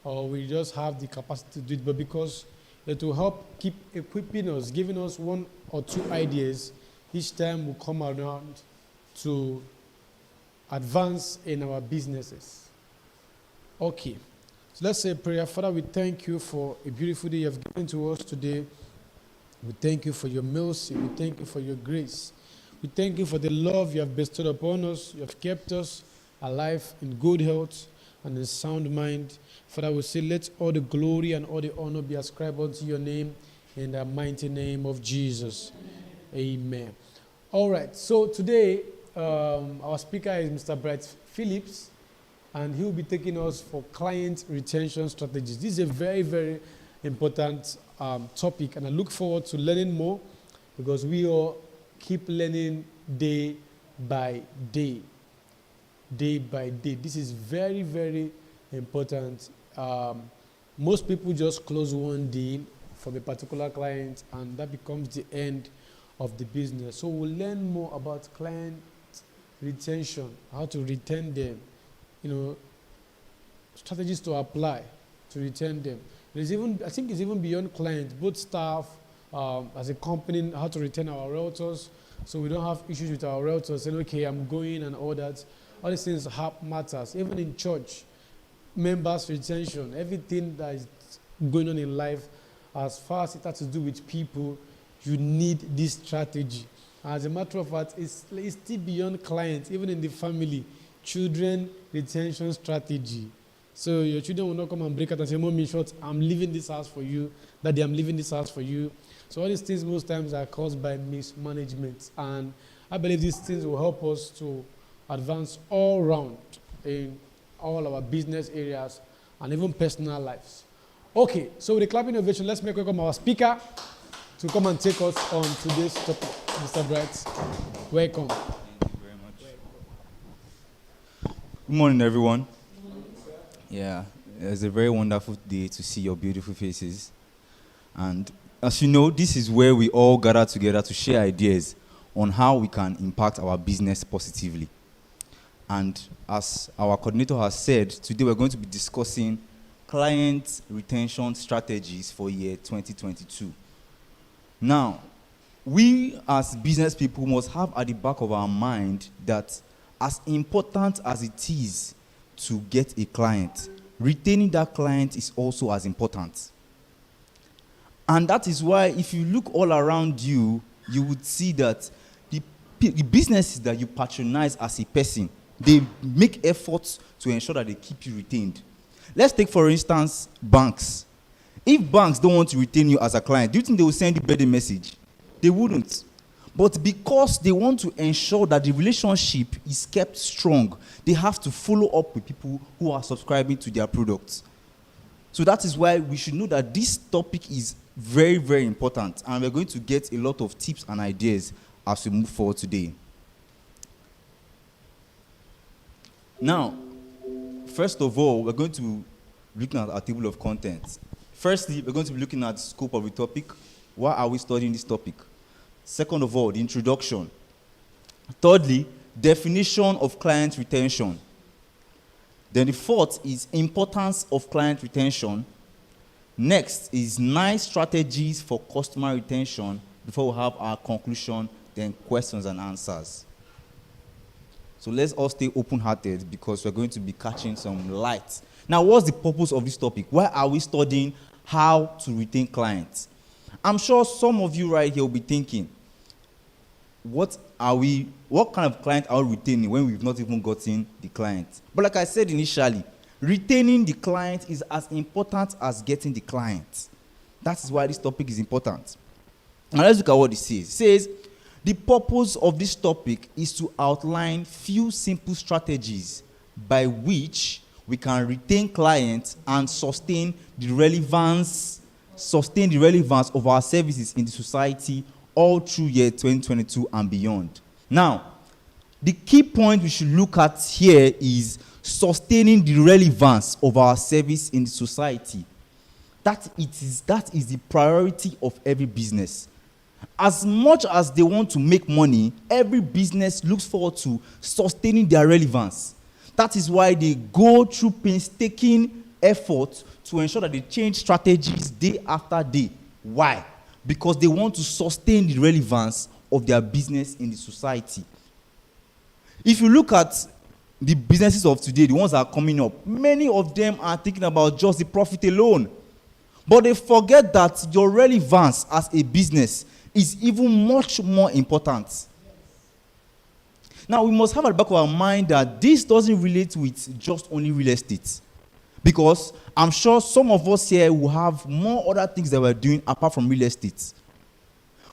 or we just have the capacity to do it, but because it will help keep equipping us, giving us one or two ideas each time we come around to advance in our businesses. Okay, so let's say a prayer. Father, we thank you for a beautiful day you have given to us today. We thank you for your mercy. We thank you for your grace. We thank you for the love you have bestowed upon us. You have kept us alive in good health and in sound mind. Father, we say, let all the glory and all the honor be ascribed unto your name in the mighty name of Jesus. Amen. All right, so today our speaker is Mr. Bright Phillips, and he will be taking us for client retention strategies. This is a very, very important topic, and I look forward to learning more because we all keep learning day by day. Day by day. This is very, very important. Most people just close one deal from a particular client, and that becomes the end of the business. So we'll learn more about client retention, how to retain them, strategies to apply to retain them. There's even, I think it's even beyond clients, both staff, as a company, how to retain our realtors, so we don't have issues with our realtors saying, okay, I'm going and all that. All these things matters. Even in church, members retention, everything that is going on in life, as far as it has to do with people, you need this strategy. As a matter of fact, it's still beyond clients, even in the family, children retention strategy. So your children will not come and break out and say, Mommy, short, I'm leaving this house for you. Daddy, I'm leaving this house for you. So all these things most times are caused by mismanagement. And I believe these things will help us to advance all round in all our business areas and even personal lives. Okay, so with the clapping ovation, let's make welcome our speaker to come and take us on today's topic. Mr. Bright, welcome. Thank you very much. Good morning, everyone. Yeah, it's a very wonderful day to see your beautiful faces. And as you know, this is where we all gather together to share ideas on how we can impact our business positively. And as our coordinator has said, today we're going to be discussing client retention strategies for year 2022. Now, we as business people must have at the back of our mind that as important as it is to get a client, retaining that client is also as important. And that is why if you look all around you, you would see that the businesses that you patronize as a person, they make efforts to ensure that they keep you retained. Let's take, for instance, banks. If banks don't want to retain you as a client, do you think they will send you a birthday message? They wouldn't. But because they want to ensure that the relationship is kept strong, they have to follow up with people who are subscribing to their products. So that is why we should know that this topic is very, very important, and we're going to get a lot of tips and ideas as we move forward today. Now, first of all, we're going to be looking at our table of contents. Firstly, we're going to be looking at the scope of the topic. Why are we studying this topic? Second of all, the introduction. Thirdly, definition of client retention. Then the fourth is importance of client retention. Next is 9 strategies for customer retention before we have our conclusion, then questions and answers. So let's all stay open-hearted because we're going to be catching some light. Now, what's the purpose of this topic? Why are we studying how to retain clients? I'm sure some of you right here will be thinking, what kind of client are we retaining when we've not even gotten the client? But like I said initially, retaining the client is as important as getting the client. That is why this topic is important. Now let's look at what it says. It says, the purpose of this topic is to outline few simple strategies by which we can retain clients and sustain the relevance of our services in the society all through year 2022 and beyond. Now, the key point we should look at here is sustaining the relevance of our service in the society. That is the priority of every business. As much as they want to make money, every business looks forward to sustaining their relevance. That is why they go through painstaking effort to ensure that they change strategies day after day. Why? Because they want to sustain the relevance of their business in the society. If you look at the businesses of today, the ones that are coming up, many of them are thinking about just the profit alone. But they forget that your relevance as a business is even much more important. Now, we must have at the back of our mind that this doesn't relate with just only real estate. Because I'm sure some of us here will have more other things that we're doing apart from real estate.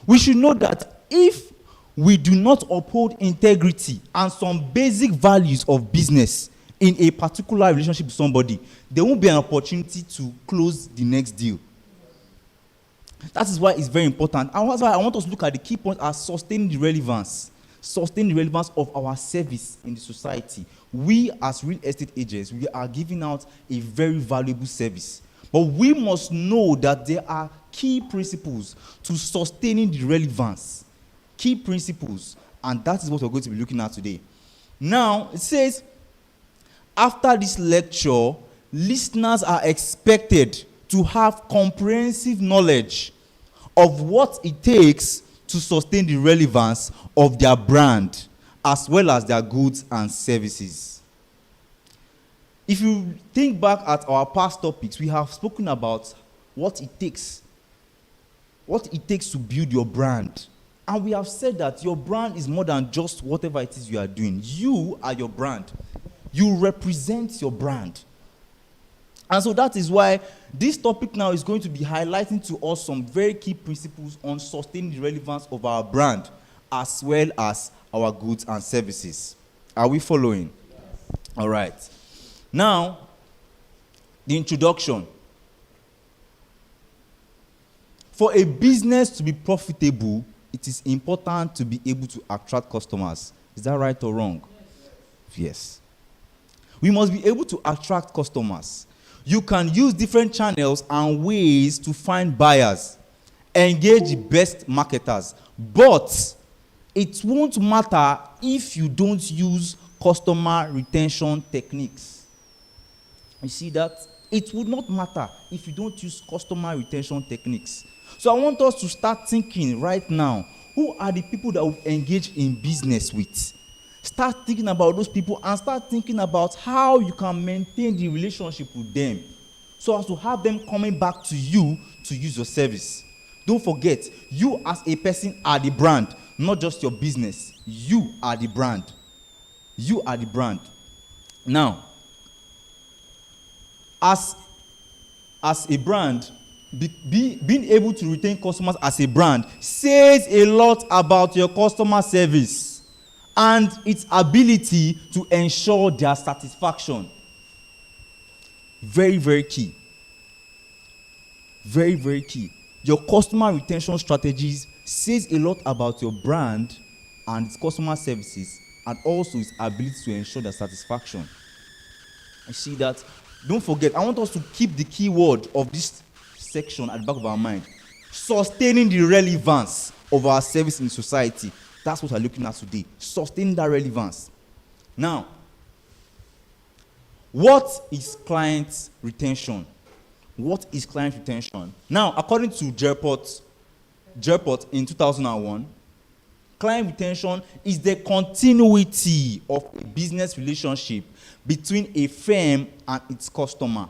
We should know that if we do not uphold integrity and some basic values of business in a particular relationship with somebody, there won't be an opportunity to close the next deal. That is why it's very important. And that's why I want us to look at the key point as sustaining the relevance of our service in the society. We as real estate agents, we are giving out a very valuable service. But we must know that there are key principles to sustaining the relevance. Key principles. And that is what we're going to be looking at today. Now, it says, after this lecture, listeners are expected to have comprehensive knowledge of what it takes to sustain the relevance of their brand, as well as their goods and services. If you think back at our past topics, we have spoken about what it takes to build your brand. And we have said that your brand is more than just whatever it is you are doing. You are your brand. You represent your brand. And so that is why this topic now is going to be highlighting to us some very key principles on sustaining the relevance of our brand as well as our goods and services. Are we following? Yes. All right. Now, the introduction. For a business to be profitable, it is important to be able to attract customers. Is that right or wrong? Yes. We must be able to attract customers. You can use different channels and ways to find buyers, engage the best marketers, but it won't matter if you don't use customer retention techniques. You see that? It would not matter if you don't use customer retention techniques. So I want us to start thinking right now, who are the people that we engage in business with? Start thinking about those people and start thinking about how you can maintain the relationship with them so as to have them coming back to you to use your service. Don't forget, you as a person are the brand, not just your business. You are the brand. You are the brand. Now, as a brand, being able to retain customers as a brand says a lot about your customer service and its ability to ensure their satisfaction. Very, very key. Very, very key. Your customer retention strategies says a lot about your brand and its customer services and also its ability to ensure their satisfaction. You see that? Don't forget, I want us to keep the key word of this section at the back of our mind. Sustaining the relevance of our service in society. That's what we're looking at today. Sustaining that relevance. Now, what is client retention? What is client retention? Now, according to Jerpot in 2001, client retention is the continuity of a business relationship between a firm and its customer.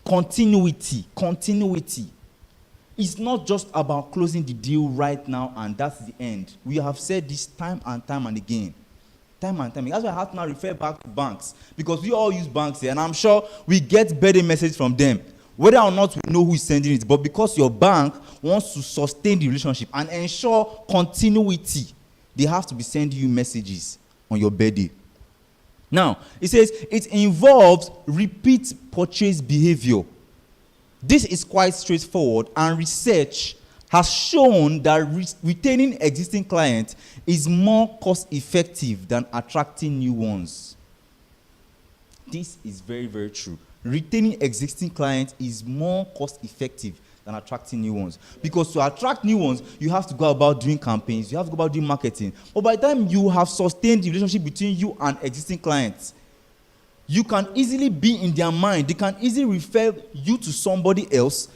Continuity. It's not just about closing the deal right now and that's the end. We have said this time and again. Time and time. That's why I have to now refer back to banks. Because we all use banks here, and I'm sure we get better messages from them. Whether or not we know who is sending it, but because your bank wants to sustain the relationship and ensure continuity, they have to be sending you messages on your birthday. Now, it says it involves repeat purchase behavior. This is quite straightforward, and research has shown that retaining existing clients is more cost-effective than attracting new ones. This is very, very true. Retaining existing clients is more cost-effective than attracting new ones. Because to attract new ones, you have to go about doing campaigns, you have to go about doing marketing. But by the time you have sustained the relationship between you and existing clients, You can easily be in their mind. They can easily refer you to somebody else,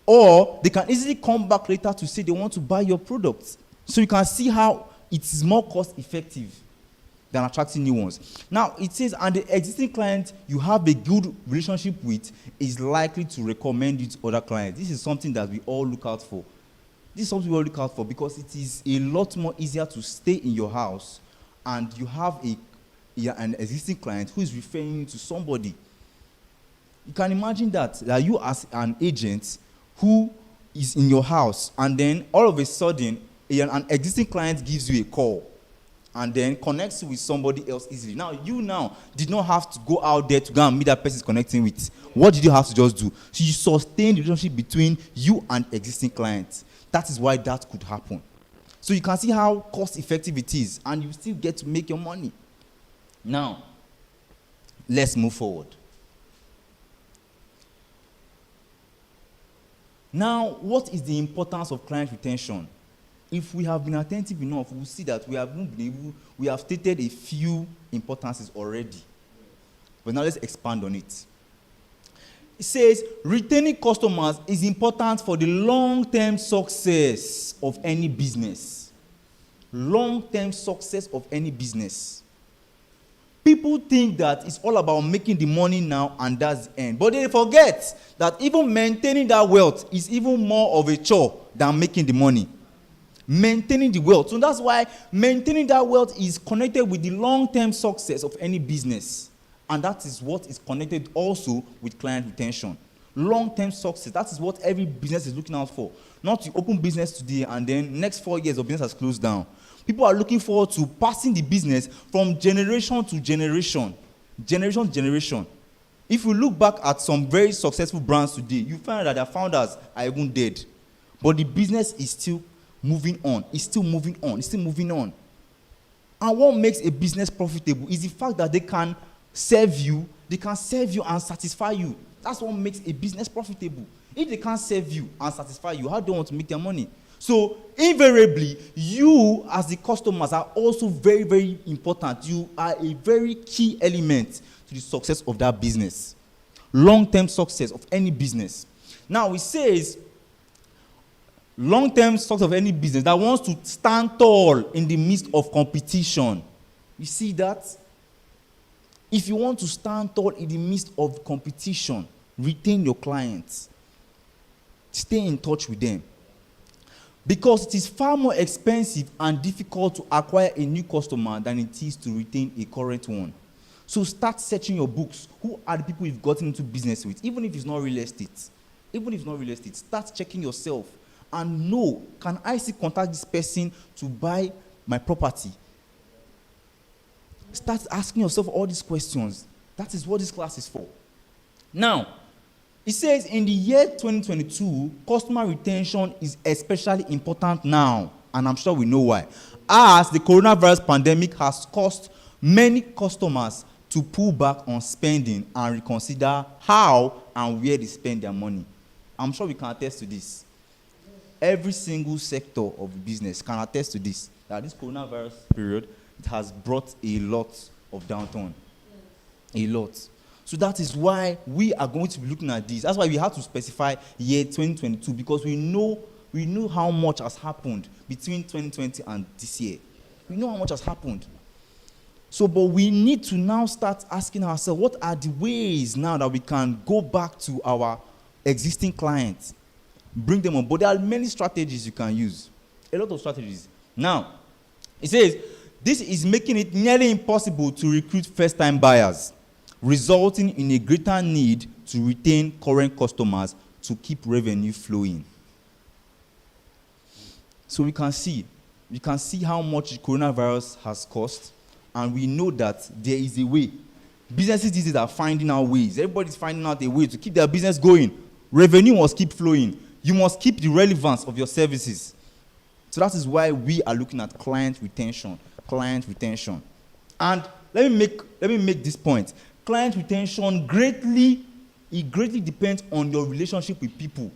or they can easily come back later to say they want to buy your product. So you can see how it is more cost effective than attracting new ones. Now, it says, and the existing client you have a good relationship with is likely to recommend you to other clients. This is something that we all look out for. This is something we all look out for because it is a lot more easier to stay in your house and you have an existing client who is referring you to somebody. You can imagine that you as an agent who is in your house and then all of a sudden an existing client gives you a call and then connects you with somebody else easily. Now, you did not have to go out there to go and meet that person is connecting with. What did you have to just do? So you sustain the relationship between you and existing clients. That is why that could happen. So you can see how cost effective it is and you still get to make your money. Now, let's move forward. Now, what is the importance of client retention? If we have been attentive enough, we'll see that we have stated a few importances already. But now let's expand on it. It says, retaining customers is important for the long-term success of any business. Long-term success of any business. People think that it's all about making the money now and that's the end. But they forget that even maintaining that wealth is even more of a chore than making the money. Maintaining the wealth. So that's why maintaining that wealth is connected with the long-term success of any business. And that is what is connected also with client retention. Long-term success. That is what every business is looking out for. Not to open business today and then next 4 years of business has closed down. People are looking forward to passing the business from generation to generation. Generation to generation. If you look back at some very successful brands today, you find that their founders are even dead. But the business is still moving on. It's still moving on. It's still moving on. And what makes a business profitable is the fact that they can serve you and satisfy you. That's what makes a business profitable. If they can't serve you and satisfy you, how do they want to make their money? So, invariably, you as the customers are also very, very important. You are a very key element to the success of that business. Long-term success of any business. Now, it says, long-term success of any business that wants to stand tall in the midst of competition. You see that? If you want to stand tall in the midst of competition, retain your clients. Stay in touch with them. Because it is far more expensive and difficult to acquire a new customer than it is to retain a current one. So start searching your books. Who are the people you've gotten into business with? Even if it's not real estate. Start checking yourself and know, can I still contact this person to buy my property? Start asking yourself all these questions. That is what this class is for. Now, it says in the year 2022, customer retention is especially important now, and I'm sure we know why. As the coronavirus pandemic has caused many customers to pull back on spending and reconsider how and where they spend their money. I'm sure we can attest to this. Every single sector of business can attest to this, that this coronavirus period, it has brought a lot of downturn. A lot. So that is why we are going to be looking at this. That's why we have to specify year 2022, because we know how much has happened between 2020 and this year. We know how much has happened. So, but we need to now start asking ourselves, what are the ways now that we can go back to our existing clients, bring them on board? There are many strategies you can use. A lot of strategies. Now, it says, this is making it nearly impossible to recruit first-time buyers, resulting in a greater need to retain current customers to keep revenue flowing. So we can see how much coronavirus has cost, and we know that there is a way. Businesses these days are finding out ways. Everybody's finding out a way to keep their business going. Revenue must keep flowing. You must keep the relevance of your services. So that is why we are looking at client retention. And let me make this point. Client retention greatly depends on your relationship with people.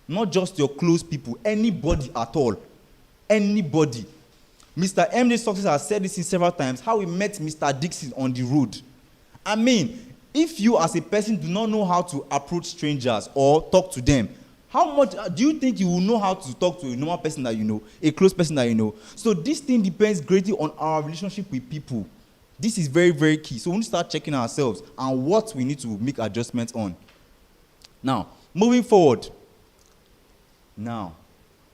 Not just your close people, anybody at all. Anybody. Mr. MD Success has said this several times, how we met Mr. Dixon on the road. I mean, if you as a person do not know how to approach strangers or talk to them, how much do you think you will know how to talk to a normal person that you know, a close person that you know? So this thing depends greatly on our relationship with people. This is very, very key. So we need to start checking ourselves and what we need to make adjustments on. Now, moving forward. Now,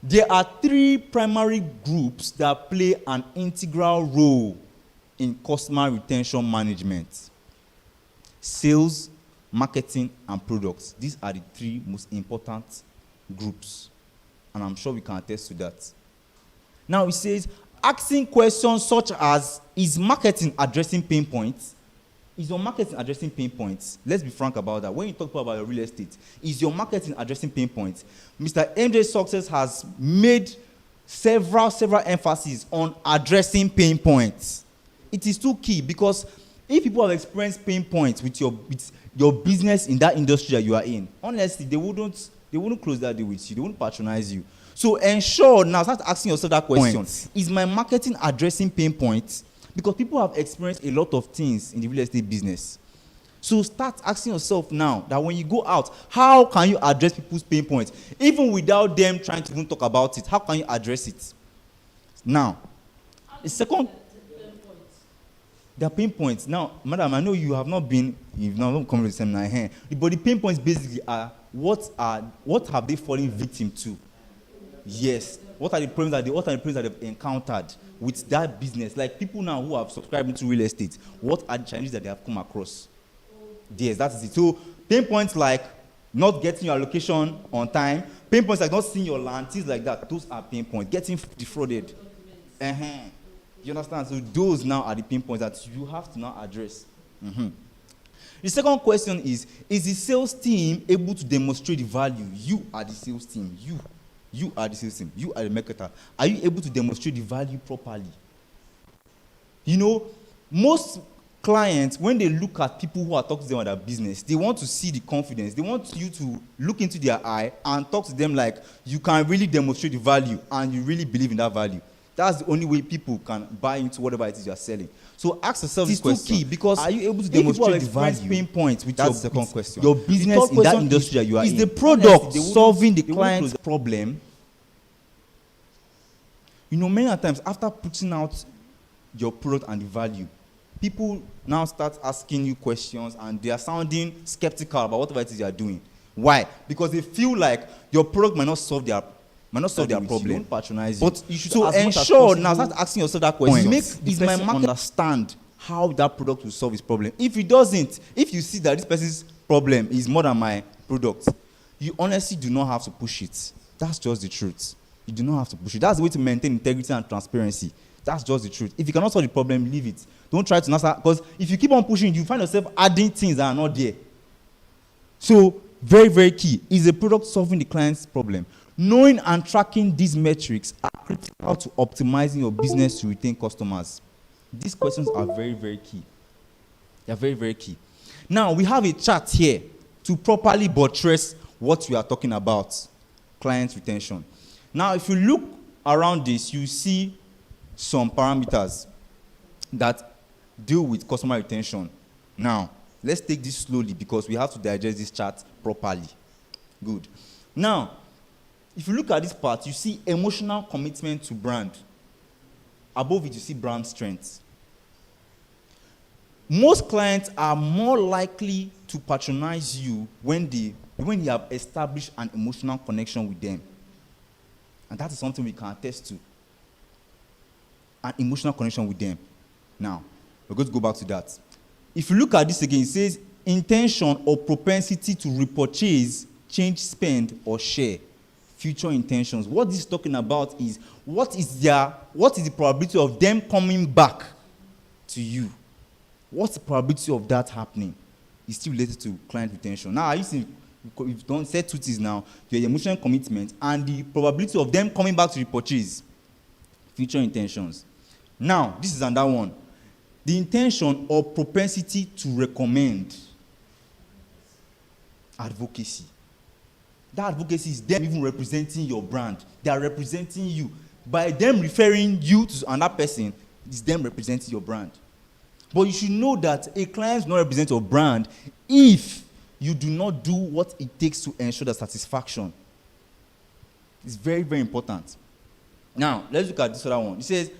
there are 3 primary groups that play an integral role in customer retention management: sales, marketing, and products. These are the 3 most important groups, and I'm sure we can attest to that. Now it says, asking questions such as, is marketing addressing pain points? Is your marketing addressing pain points? Let's be frank about that. When you talk about your real estate, is your marketing addressing pain points? Mr. MJ Success has made several emphases on addressing pain points. It is too key, because if people have experienced pain points with your business in that industry that you are in, honestly, they wouldn't close that deal with you. They wouldn't patronize you. So ensure now, start asking yourself that question. Is my marketing addressing pain points? Because people have experienced a lot of things in the real estate business. So start asking yourself now that when you go out, how can you address people's pain points? Even without them trying to even talk about it, how can you address it? Now, the second... There are pain points. Now, madam, I know you've not come to the seminar here, but the pain points basically are what have they fallen victim to? Yes. What are the problems that they've encountered with that business? Like people now who have subscribed to real estate, what are the challenges that they have come across? Yes, that's it. So pain points like not getting your allocation on time, pain points like not seeing your land, things like that. Those are pain points. Getting defrauded. You understand? So those now are the pain points that you have to now address. The second question is the sales team able to demonstrate the value? You are the sales team. You are the sales team. You are the marketer. Are you able to demonstrate the value properly? You know, most clients, when they look at people who are talking to them about their business, they want to see the confidence. They want you to look into their eye and talk to them like you can really demonstrate the value and you really believe in that value. That's the only way people can buy into whatever it is you are selling. So ask yourself this question. It's too key, because are you able to demonstrate the value? Pain points with your business in that industry that you are in. Is the product solving the client's problem? You know, many times after putting out your product and the value, people now start asking you questions and they are sounding skeptical about whatever it is you are doing. Why? Because they feel like your product might not solve their problem. Patronize you. But you should ensure now start asking yourself that question. Make the person understand how that product will solve his problem. If it doesn't, if you see that this person's problem is more than my product, you honestly do not have to push it. That's just the truth. You do not have to push it. That's the way to maintain integrity and transparency. That's just the truth. If you cannot solve the problem, leave it. Don't try to answer, because if you keep on pushing, you find yourself adding things that are not there. So, very, very key. Is the product solving the client's problem? Knowing and tracking these metrics are critical to optimizing your business to retain customers. These questions are very, very key. They are very, very key. Now, we have a chart here to properly buttress what we are talking about, client retention. Now, if you look around this, you see some parameters that deal with customer retention. Now, let's take this slowly because we have to digest this chart properly. Good. Now, if you look at this part, you see emotional commitment to brand. Above it, you see brand strength. Most clients are more likely to patronize you when you have established an emotional connection with them. And that is something we can attest to. An emotional connection with them. Now, we're going to go back to that. If you look at this again, it says intention or propensity to repurchase, change, spend, or share. Future intentions. What this is talking about is what is the probability of them coming back to you? What's the probability of that happening? It's still related to client retention. Now, you've done said two things now. Your emotional commitment and the probability of them coming back to repurchase. Future intentions. Now, this is another one. The intention or propensity to recommend. Advocacy. That advocacy is them even representing your brand. They are representing you. By them referring you to another person, it's them representing your brand. But you should know that a client will not represent your brand if you do not do what it takes to ensure the satisfaction. It's very, very important. Now, let's look at this other one. It says,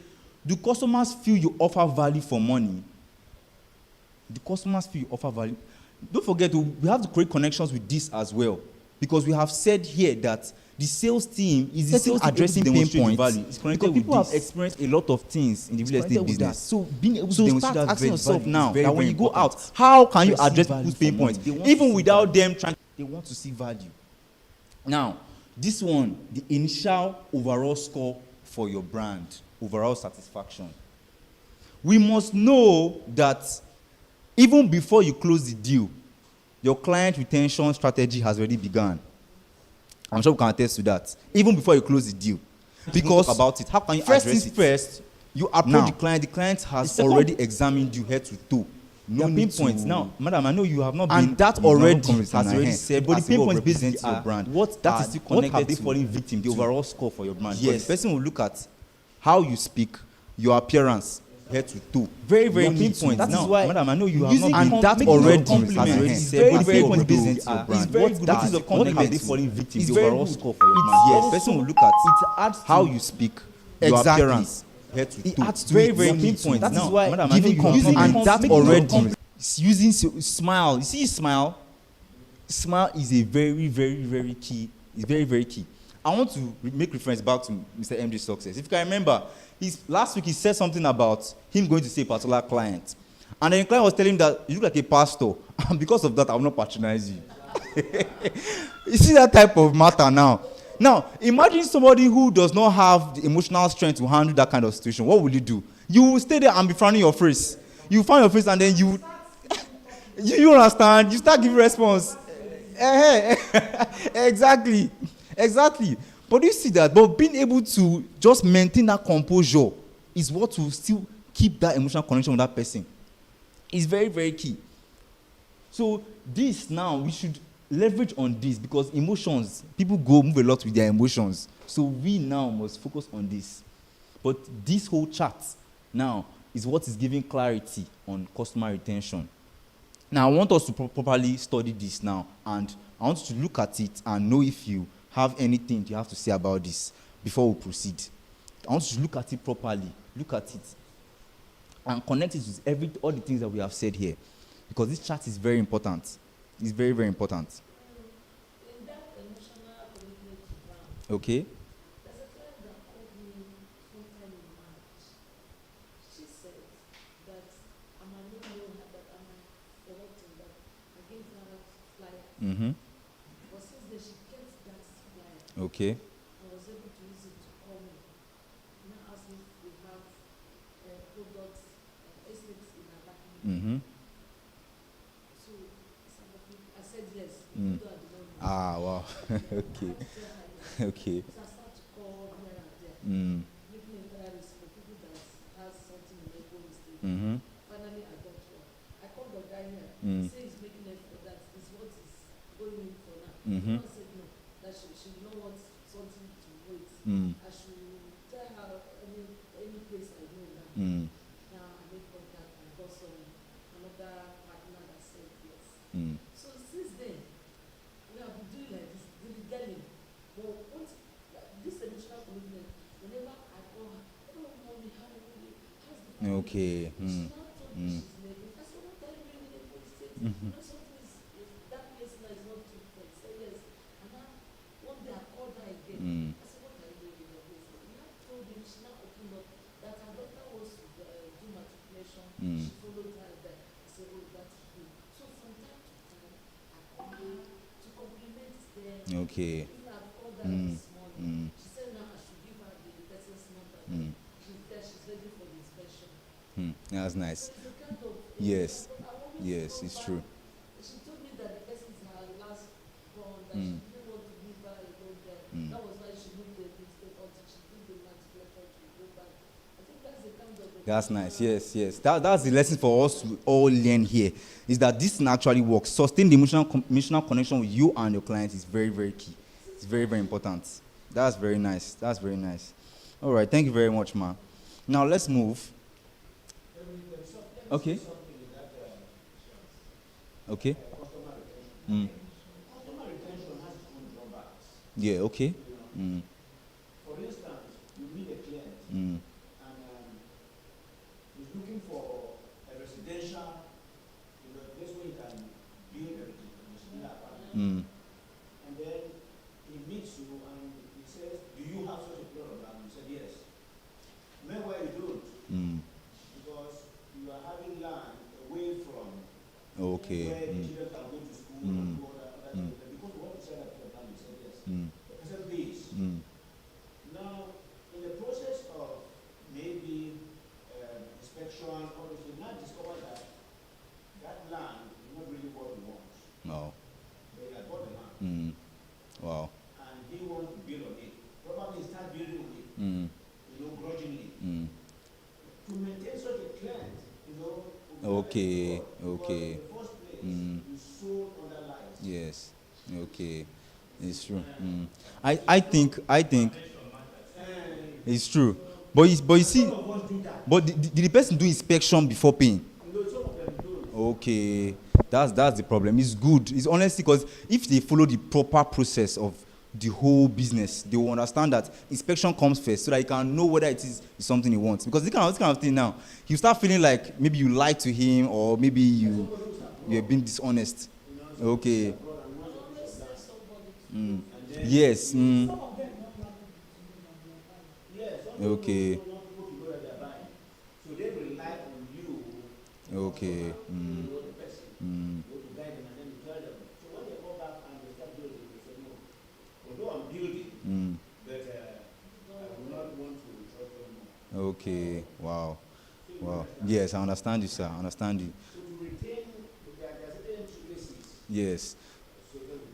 do customers feel you offer value for money? Do customers feel you offer value? Don't forget, we have to create connections with this as well. Because we have said here that the sales team is addressing pain points. Value. Because people have experienced a lot of things in the real estate business. So being able to demonstrate that asking yourself now that when you go out, how can you address people's pain points? Even without them trying, they want to see value. Now, this one, the initial overall score for your brand, overall satisfaction. We must know that even before you close the deal, your client retention strategy has already begun. I'm sure we can attest to that. Even before you close the deal. Because about it, how can you address it? First, you approach the client. The client has already examined you head to toe. No pain points. Now, madam, I know you have not been. And that already has already said, but the pain points represents your brand. What that is still connected have they to fallen victim? The overall score for your brand. Yes. The person will look at how you speak, your appearance, head to toe. Very, very pain points. That now, is why, madam, I know you have not and been. that already has already said, but the very pain point good. represents your brand. It's very good. What is the What have compliment? they Falling victim? It's The very overall good. score for your It's brand. Yes. also- Person will look at it adds how to- you speak, your Exactly. appearance, head to It toe. adds to very, very pain good. points. That is Now, why madam, I know giving you have compliments, not been. and that Making your already compliment- using smile. You see, smile is a very, very, very key. It's very, very key. I want to make reference back to Mr. MJ's success. If you can remember, last week he said something about him going to see a particular client. And then the client was telling him that you look like a pastor. And because of that, I will not patronize you. You see that type of matter now. Now, imagine somebody who does not have the emotional strength to handle that kind of situation. What will you do? You will stay there and be frowning your face. You find your face and then you you understand? You start giving response. Exactly. But you see that? But being able to just maintain that composure is what will still keep that emotional connection with that person. It's very, very key. So this now, we should leverage on this because emotions, people move a lot with their emotions. So we now must focus on this. But this whole chart now is what is giving clarity on customer retention. Now, I want us to properly study this now, and I want you to look at it and know if you have anything you have to say about this before we proceed. I want you to look at it properly. Look at it. And connect it with all the things that we have said here. Because this chart is very important. It's very, very important. In that emotional commitment to brand, Okay? there's a client that called me sometime in March. She said that I might not know her, that I might forgotten that I gave her that flyer. Mm-hmm. But since then, she kept that flyer. Okay. I was able to use it to call me. Now ask me if we have products, estates in our back. Mm-hmm. So I said yes. Mm. Though I did not know. Ah, wow. Okay. Okay. So I started to call here and there, Mm. making inquiries for people that has something in their own estate. Mm-hmm. Finally, I got one. I called the guy here. Mm. He said he's making effort. That is what is going in for now. Mm-hmm. I said no. That she will not want something to wait. Mm. I should tell her any place I know now. Mm. Now I made contact and got another partner that said yes. Mm. So since then, we have been doing like this, dilly-dallying. But once this emotional commitment, whenever I call her, oh mommy, how are you? How's the family? Okay. She Mm. now told Mm. me she's naked. I said, what are you doing in the police state? Mhm. You know something is that place now is not too fair. Say yes. And now one day I called her again. Mm. I said, what are you doing in the place? And I told him, she now opened up that her daughter was to do matriculation. Mm. She followed her there. I said, oh, that's good. So from time to time, I call her to compliment them. Okay. Even I've called her Mm. this morning. Mm. She said now I should give her the person's number. Mm. She's there, she's ready for the inspection. Mm. That's nice. So it's the kind of Yes. but I always Yes, go it's back. true. She told me that the person is her last born, that Mm. she didn't want to leave her alone there. Mm. That was why she moved the mistake until she did the matriculation to go back. I think that's the kind of That's nice. Yes. That's the lesson for us to all learn here. Is that this thing actually works. Sustain the emotional connection with you and your client is very, very key. It's very, very important. That's very nice. All right. Thank you very much, ma. Now let's move. Let me Okay. Okay. Mm. Yeah. Okay. Mm. For instance, you meet a client Mm. and he's looking for a residential, place where he can build a residential apartment. Mm. And then he meets you and he says, do you have such a plot of land? You said yes. Meanwhile, you don't, Mm. because you are having land away from Okay. where the Mm. children can go to school Mm. and do other Mm. things. But because you want to sell that plot of land, you said yes. Mm. The person pays. Mm. Now, in the process of maybe inspection, obviously, now discover that that land is not really what he wants. No. But he has bought the land, Mm. Wow. and he wants to build on it. Probably start building on it, Mm. grudgingly. Mm. To maintain such a client, Okay, because okay. in the first place, Mm. you sold other lives. Yes. Okay. It's true. Mm. I think it's true. But you see, Some of us do that. but did the person do inspection before paying? Some of them don't. Okay, that's the problem. It's good. It's honestly because if they follow the proper process of the whole business, they will understand that inspection comes first, so that you can know whether it is something he wants. Because this kind of thing now, you start feeling like maybe you lied to him, or maybe you're being dishonest. Okay. Mm. Yes. Mm. Okay. So they rely on you. Okay. Mm. You know the person. Mm. You to guide them and then you tell them. So when they go back and they start building, they say, no, although I'm building, Mm. but I will not want to trust them more. Okay. Wow. Wow. Yes, I understand you, sir. I understand you. So to retain, there are certain places. Yes.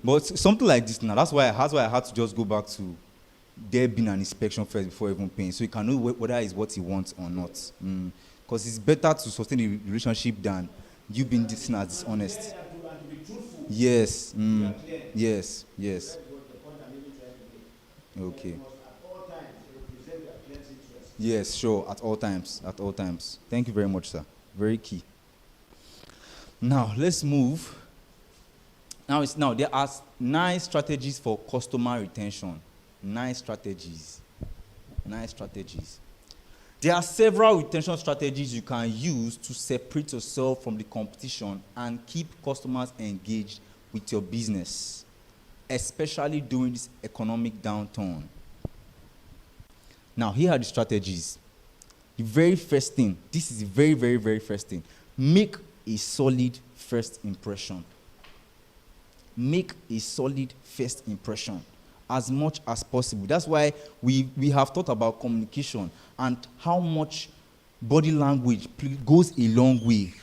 But something like this now, that's why I had to just go back to there being an inspection first before even paying, so you can know whether it's what he wants or not. Because it's better to sustain a relationship than you being seen as dishonest. And to be truthful. Yes. You are clear. Yes. Yes. That was the point I'm even trying to make. Okay. You must at all times represent your client's interest. Yes, sure. At all times. At all times. Thank you very much, sir. Very key. Now let's move. Now there are 9 strategies for customer retention. 9 strategies. 9 strategies. There are several retention strategies you can use to separate yourself from the competition and keep customers engaged with your business, especially during this economic downturn. Now, here are the strategies. The very first thing, this is the very, very, very first thing. Make a solid first impression. Make a solid first impression as much as possible. That's why we have thought about communication and how much body language goes a long way.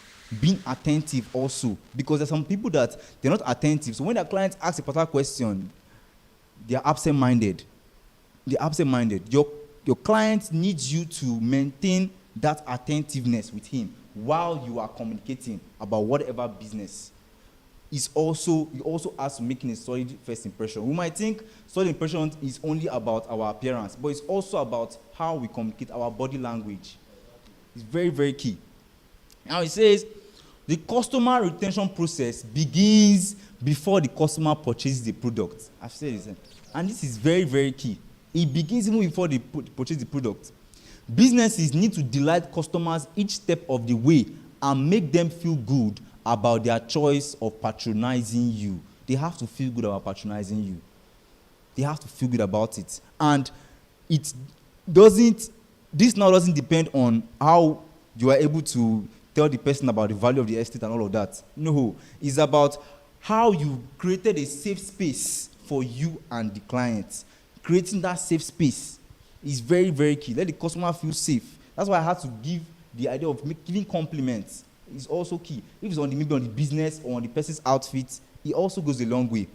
Being attentive also, because there's some people that they're not attentive. So when their clients ask a particular question, they're absent-minded. They're absent-minded. Your client needs you to maintain that attentiveness with him while you are communicating about whatever business. It also has to make a solid first impression. We might think solid impression is only about our appearance, but it's also about how we communicate, our body language. It's very, very key. Now it says, the customer retention process begins before the customer purchases the product. I've said this, and this is very, very key. It begins even before they purchase the product. Businesses need to delight customers each step of the way and make them feel good about their choice of patronizing you. They have to feel good about patronizing you. They have to feel good about it. And this now doesn't depend on how you are able to tell the person about the value of the estate and all of that. No, it's about how you created a safe space for you and the client. Creating that safe space is very, very key. Let the customer feel safe. That's why I had to give the idea of giving compliments. Is also key. If it's maybe on the business or on the person's outfit, it also goes a long way.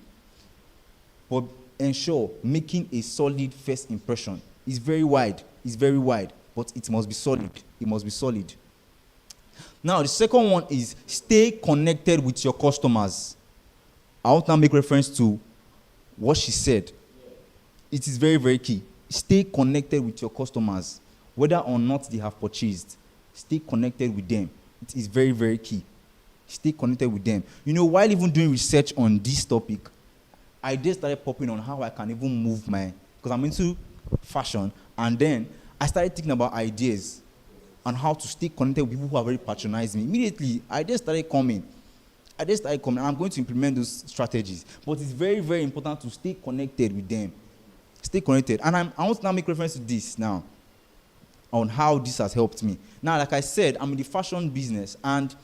But ensure making a solid first impression. It's very wide. It's very wide, but it must be solid. It must be solid. Now, the second one is stay connected with your customers. I want to make reference to what she said. It is very, very key. Stay connected with your customers, whether or not they have purchased. Stay connected with them. It is very, very key. Stay connected with them. You know, while even doing research on this topic, ideas started popping on how I can even move because I'm into fashion, and then I started thinking about ideas on how to stay connected with people who are very patronizing me. Immediately, ideas started coming. And I'm going to implement those strategies. But it's very, very important to stay connected with them. Stay connected. And I want to now make reference to this now, on how this has helped me. Now, like I said, I'm in the fashion business, and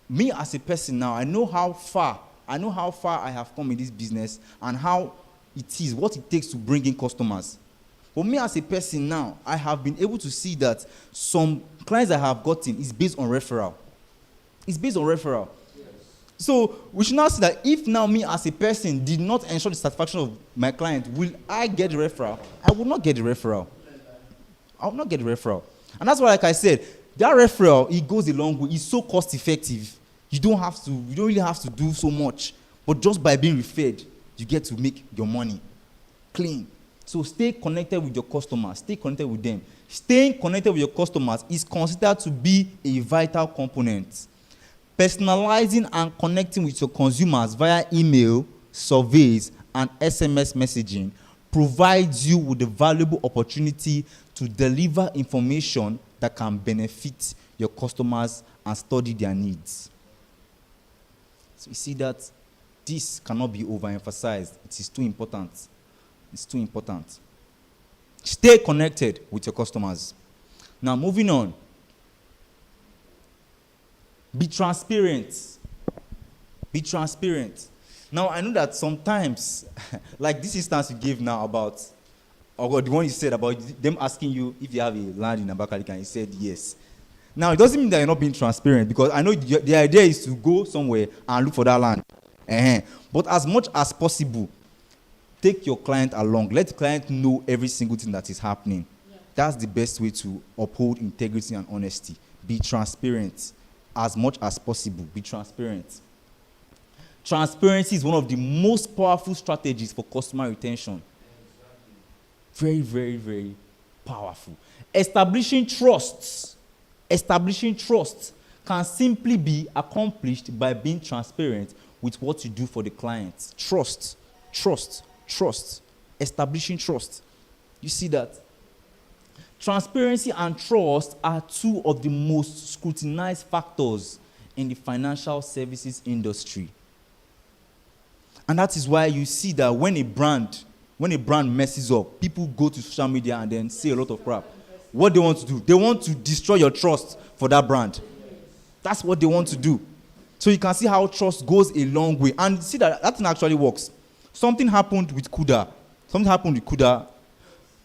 me as a person now, I know how far I have come in this business and how it is, what it takes to bring in customers. For me as a person now, I have been able to see that some clients I have gotten is based on referral. It's based on referral. Yes. So we should now see that if now me as a person did not ensure the satisfaction of my client, will I get the referral? I will not get the referral. I will not get the referral. And that's why, like I said, that referral, it goes a long way. It's so cost effective. You don't really have to do so much. But just by being referred, you get to make your money clean. So stay connected with your customers. Stay connected with them. Staying connected with your customers is considered to be a vital component. Personalizing and connecting with your consumers via email, surveys, and SMS messaging provides you with a valuable opportunity to deliver information that can benefit your customers and study their needs. So you see that this cannot be overemphasized. It is too important. It's too important. Stay connected with your customers. Now, moving on. Be transparent. Be transparent. Now, I know that sometimes, like this instance you gave now about, or the one you said about them asking you if you have a land in Abakaliki, and you said yes. Now, it doesn't mean that you're not being transparent, because I know the idea is to go somewhere and look for that land. But as much as possible, take your client along. Let the client know every single thing that is happening. Yeah. That's the best way to uphold integrity and honesty. Be transparent as much as possible. Be transparent. Transparency is one of the most powerful strategies for customer retention. Very, very, very powerful. Establishing trust can simply be accomplished by being transparent with what you do for the client. Trust. Establishing trust. You see that? Transparency and trust are two of the most scrutinized factors in the financial services industry. And that is why you see that when a brand messes up, people go to social media and then say a lot of crap. What they want to do? They want to destroy your trust for that brand. That's what they want to do. So you can see how trust goes a long way. And see that thing actually works. Something happened with Kuda.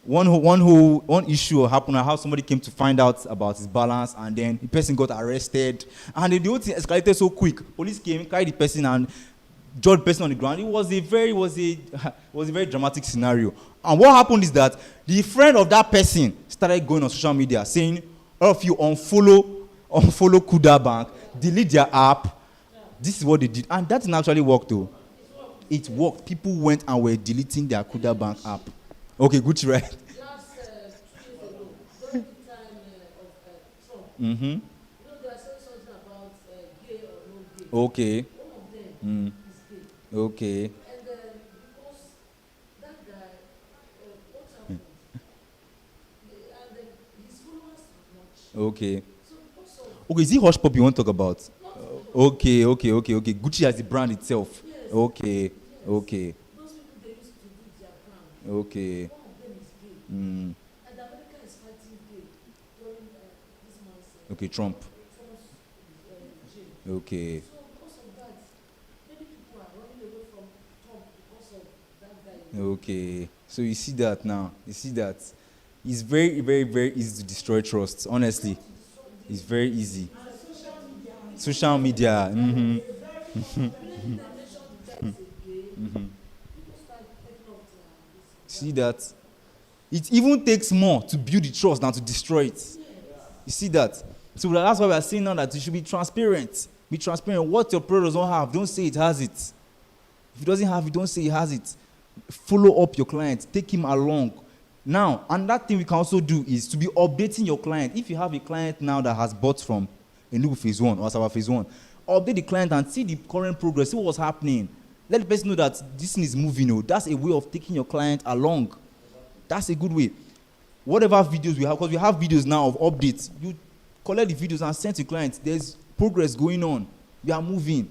One issue happened, how somebody came to find out about his balance, and then the person got arrested. And then the whole thing escalated so quick. Police came, carried the person, and judged the person on the ground. It was a very dramatic scenario. And what happened is that the friend of that person started going on social media saying, all of you unfollow Kuda Bank, delete their app. This is what they did. And that didn't actually work though. It worked. People went and were deleting their Kuda Bank app. Okay, Gucci, right? Just 2 years ago, during the time of Trump, Mm-hmm. you know, they are saying something about gay or no gay. Okay. One of them is gay. Okay. And because that guy, what happened? His followers are much. Okay. So because of Okay, is it Hush Pop you want to talk about? not Okay. Gucci as the brand itself. yes, Okay. yes. Okay. Those people they used to do their brand. Okay. One of them is gay. Mm. And America is fighting gay during this month's Okay, Trump. Trump's regime. Okay. So because of that, many people are running away from Trump because of that guy. Okay. So you see that now. You see that. It's very, very, very easy to destroy trust. Honestly. It's very easy. Social media. Mm-hmm. See that? It even takes more to build the trust than to destroy it. You see that? So that's why we are saying now that you should be transparent. Be transparent. What your product does not have, don't say it has it. If it doesn't have it, don't say it has it. Follow up your client. Take him along. Now, another thing we can also do is to be updating your client. If you have a client now that has bought from Enugu phase 1 or Asaba phase 1. Update the client and see the current progress, see what's happening. Let the person know that this thing is moving. Oh. That's a way of taking your client along. That's a good way. Whatever videos we have, because we have videos now of updates, you collect the videos and send to clients. There's progress going on. We are moving.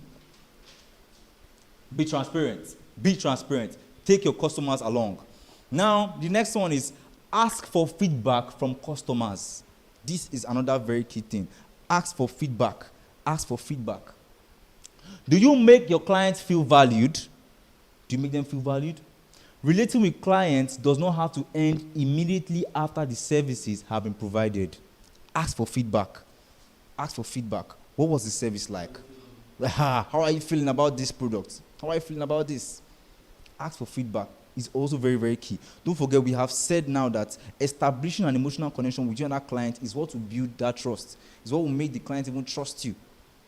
Be transparent. Be transparent. Take your customers along. Now, the next one is ask for feedback from customers. This is another very key thing. Ask for feedback. Ask for feedback. Do you make your clients feel valued? Do you make them feel valued? Relating with clients does not have to end immediately after the services have been provided. Ask for feedback. Ask for feedback. What was the service like? How are you feeling about this product? How are you feeling about this? Ask for feedback is also very, very key. Don't forget, we have said now that establishing an emotional connection with you and that client is what will build that trust. It's what will make the client even trust you.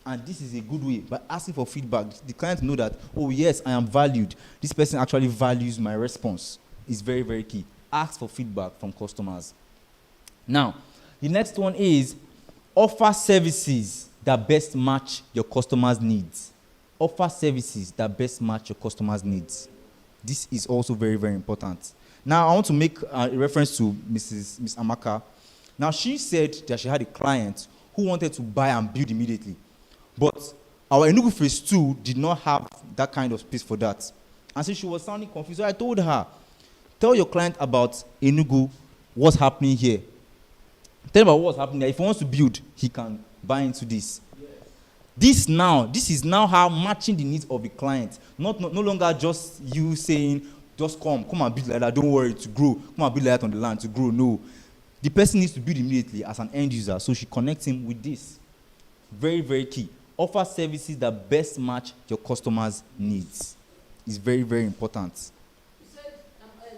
And this is a good way. By asking for feedback, the client know that, oh yes, I am valued. This person actually values my response. It's very, very key. Ask for feedback from customers. Now, the next one is offer services that best match your customers' needs. Offer services that best match your customers' needs. This is also very, very important. Now, I want to make a reference to Miss Amaka. Now, she said that she had a client who wanted to buy and build immediately. But our Enugu phase 2 did not have that kind of space for that. And so she was sounding confused. So I told her, tell your client about Enugu, what's happening here. Tell him about what's happening there. If he wants to build, he can buy into this. Yes. This is now how matching the needs of the client. No longer just you saying, just come and build like that, don't worry, to grow. Come and build like that on the land, to grow. No. The person needs to build immediately as an end user, so she connects him with this. Very, very key. Offer services that best match your customers' needs. It's very, very important. You said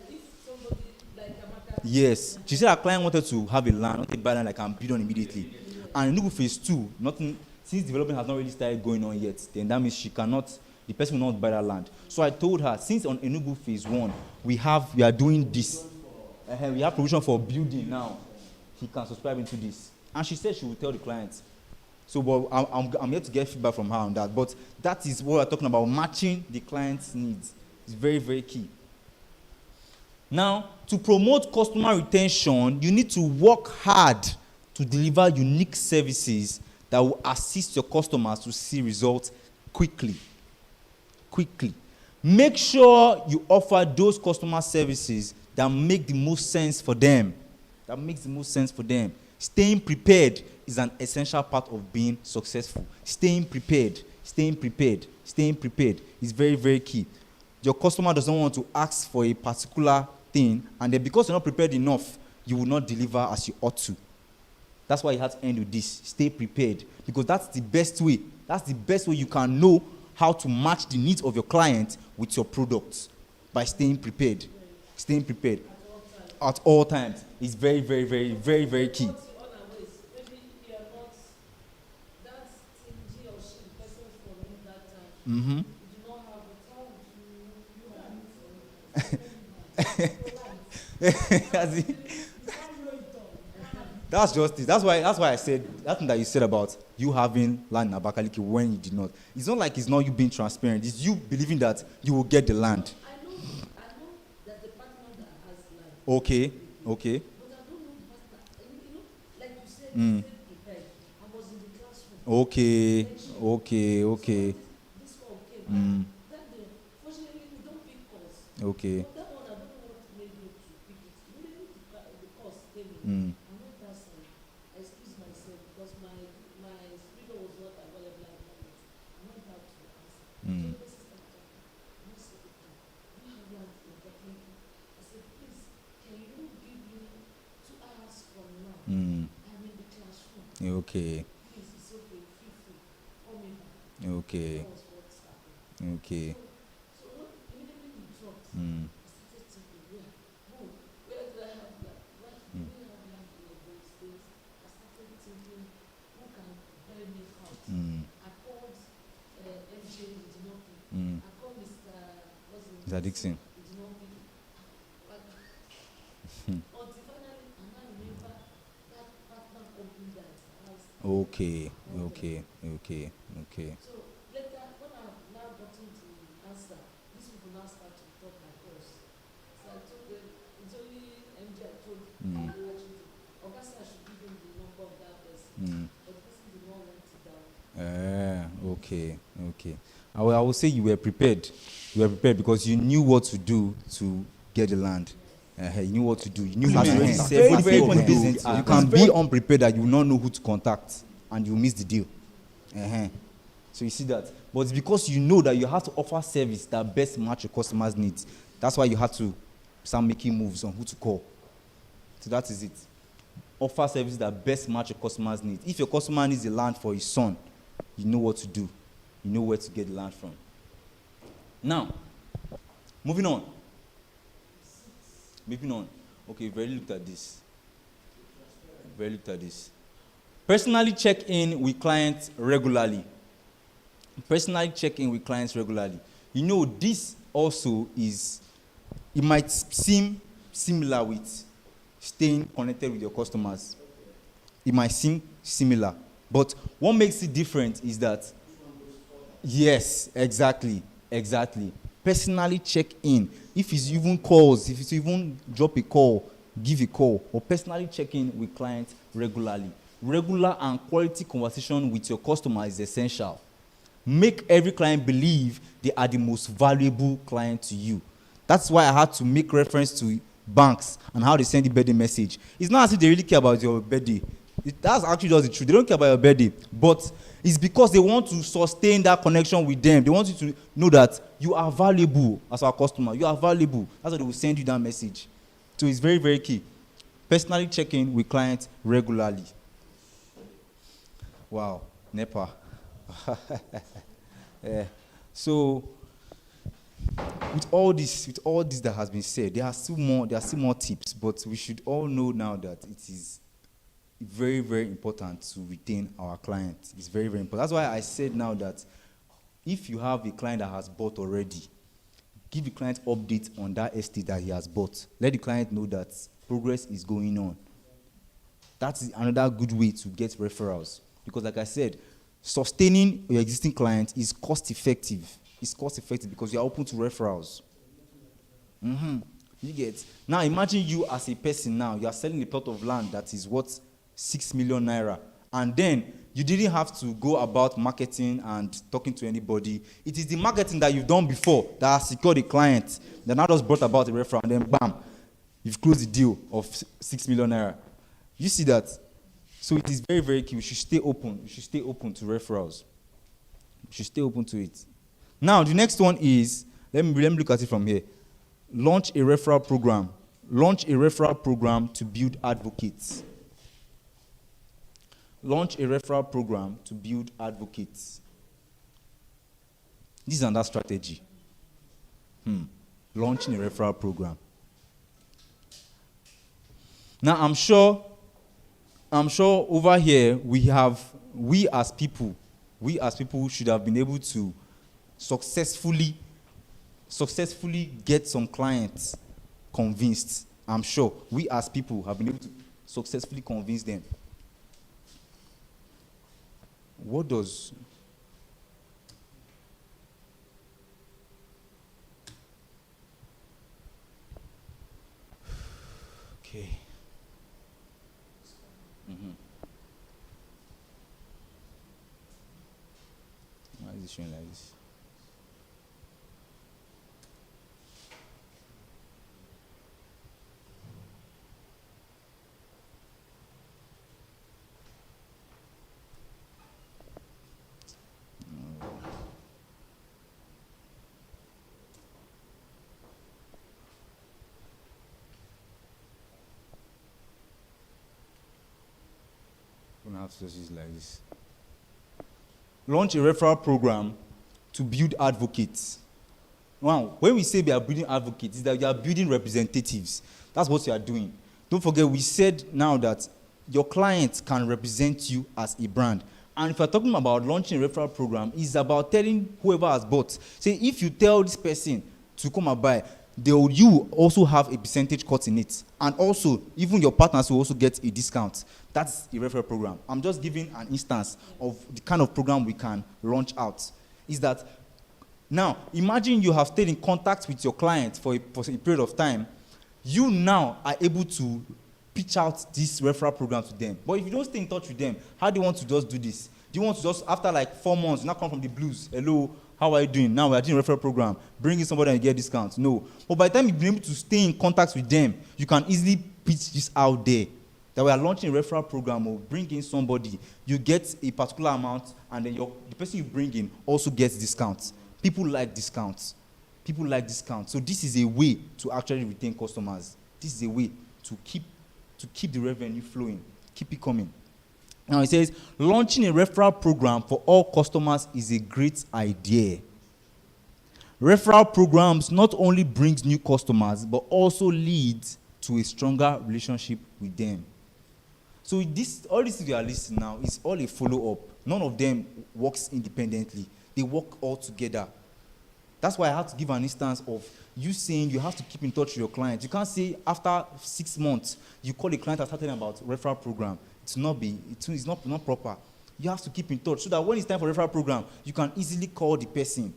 if somebody like Amaka. Yes. She said her client wanted to have a land, wanted to buy land like and build on immediately. And in Enugu phase 2, nothing, since development has not really started going on yet, then that means the person will not buy that land. So I told her, since on Enugu phase 1, we are doing this. We have provision for building now. He can subscribe into this. And she said she will tell the client. So, but I'm here to get feedback from her on that. But that is what we're talking about, matching the client's needs. It's very, very key. Now, to promote customer retention, you need to work hard to deliver unique services that will assist your customers to see results quickly. Quickly. Make sure you offer those customer services that make the most sense for them. That makes the most sense for them. Staying prepared is an essential part of being successful. Staying prepared is very, very key. Your customer doesn't want to ask for a particular thing, and then because you're not prepared enough, you will not deliver as you ought to. That's why you have to end with this. Stay prepared, because that's the best way. That's the best way you can know how to match the needs of your client with your products, by staying prepared. Staying prepared at all times is very, very, very, very, very key. Mm-hmm. That's just it. That's why I said that thing that you said about you having land in Abakaliki when you did not. It's not like it's not you being transparent. It's you believing that you will get the land. I know that the partner that has land. Okay. But I don't know the partner. Like you said, prepared. I was in the classroom. Okay. This one came. That day, fortunately, we don't pick calls. Okay. But that one, I don't know what made me to pick it. Immediately the calls came in. I went outside. I excused myself because my speaker was not available at the moment. I went out to answer. So the sister was talking. I said, "We have land in Kakinki." I said, "Please, can you give me 2 hours from now? I'm in the classroom. Okay. Please, it's okay. Feel free. Call me back." Okay. That was what's happening. Okay. So immediately we dropped. I started thinking, where do I have land? Where do we have land in those states? I started thinking, who can help me out? I called MJ, he did not pick. I called Mr. Dixon. He did not pick. Until finally, I now remember that partner company that has Okay, okay, okay, okay. So later, when I've now gotten the answer, these people now start to talk my boss. So I told them, it's only MJ I told Mm. actually, Augusta I should give him the number of that person. Mm. But the person did not write it down. Okay, okay. I will say you were prepared. You were prepared because you knew what to do to get the land. You knew what to do. You knew how to Amen. represent. Very, very You good. can be unprepared that you will not know who to contact and you miss the deal. So you see that. But it's because you know that you have to offer service that best match your customers' needs. That's why you have to start making moves on who to call. So that is it. Offer service that best match your customers' needs. If your customer needs a land for his son, you know what to do. You know where to get the land from. Now, moving on. Moving on. Okay, we've already looked at this. We've already looked at this. Personally check in with clients regularly. Personally check in with clients regularly. You know, this also is, it might seem similar with staying connected with your customers. It might seem similar. But what makes it different is that, yes, exactly. Personally check in. If it's even calls, if it's even drop a call, give a call, or personally check in with clients regularly. Regular and quality conversation with your customer is essential. Make every client believe they are the most valuable client to you. That's why I had to make reference to banks and how they send the birthday message. It's not as if they really care about your birthday. That's actually just the truth. They don't care about your birthday, but it's because they want to sustain that connection with them. They want you to know that you are valuable as our customer. You are valuable. That's why they will send you that message. So it's very, very key. Personally check in with clients regularly. Wow, NEPA. So with all this that has been said, there are still more tips, but we should all know now that it is very, very important to retain our clients. It's very, very important. That's why I said now that if you have a client that has bought already, give the client update on that estate that he has bought. Let the client know that progress is going on. That's another good way to get referrals. Because like I said, sustaining your existing client is cost effective. It's cost effective because you are open to referrals. You get. Now imagine you as a person now, you are selling a plot of land that is worth 6 million naira. And then you didn't have to go about marketing and talking to anybody. It is the marketing that you've done before that has secured a client. That now just brought about a referral and then bam, you've closed the deal of 6 million naira. You see that? So it is very, very key. We should stay open. We should stay open to referrals. We should stay open to it. Now, the next one is, let me look at it from here. Launch a referral program. Launch a referral program to build advocates. Launch a referral program to build advocates. This is another strategy. Launching a referral program. Now, I'm sure over here we as people should have been able to successfully get some clients convinced. I'm sure we as people have been able to successfully convince them. What does okay. Why is it showing like this? I'm gonna have to just use it like this. Launch a referral program to build advocates. Now, when we say we are building advocates, it's that you are building representatives. That's what you are doing. Don't forget, we said now that your clients can represent you as a brand. And if you're talking about launching a referral program, it's about telling whoever has bought. Say, if you tell this person to come and buy, you also have a percentage cut in it. And also, even your partners will also get a discount. That's a referral program. I'm just giving an instance of the kind of program we can launch out. Is that, now, imagine you have stayed in contact with your client for a period of time. You now are able to pitch out this referral program to them. But if you don't stay in touch with them, how do you want to just do this? Do you want to just, after like 4 months, not come from the blues? Hello, how are you doing? Now we are doing a referral program. Bring in somebody and get discounts. No. But by the time you've been able to stay in contact with them, you can easily pitch this out there. That we are launching a referral program or bring in somebody. You get a particular amount, and then the person you bring in also gets discounts. People like discounts. People like discounts. So this is a way to actually retain customers. This is a way to keep the revenue flowing, keep it coming. Now it says, launching a referral program for all customers is a great idea. Referral programs not only brings new customers, but also leads to a stronger relationship with them. So all these things you are listening now is all a follow-up. None of them works independently. They work all together. That's why I have to give an instance of you saying you have to keep in touch with your client. You can't say after 6 months, you call a client and start telling about referral program. It's not proper. You have to keep in touch so that when it's time for referral program, you can easily call the person.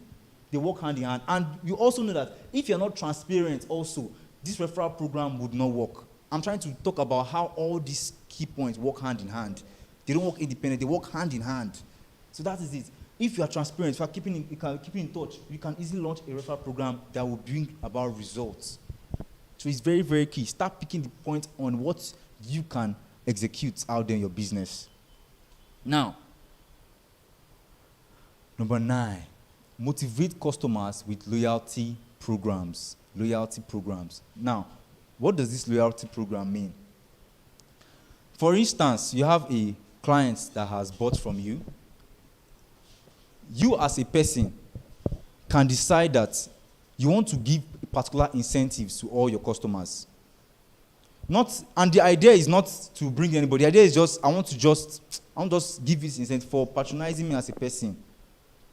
They work hand in hand. And you also know that if you're not transparent also, this referral program would not work. I'm trying to talk about how all these key points work hand in hand. They don't work independent, they work hand in hand. So that is it. If you are transparent, if you are keeping in touch, you can easily launch a referral program that will bring about results. So it's very, very key. Start picking the point on what you can execute out there in your business. Now, number 9, motivate customers with loyalty programs. Loyalty programs. Now, what does this loyalty program mean? For instance, you have a client that has bought from you. You as a person can decide that you want to give particular incentives to all your customers. And the idea is not to bring anybody. The idea is just, I want to just give this incentive for patronizing me as a person.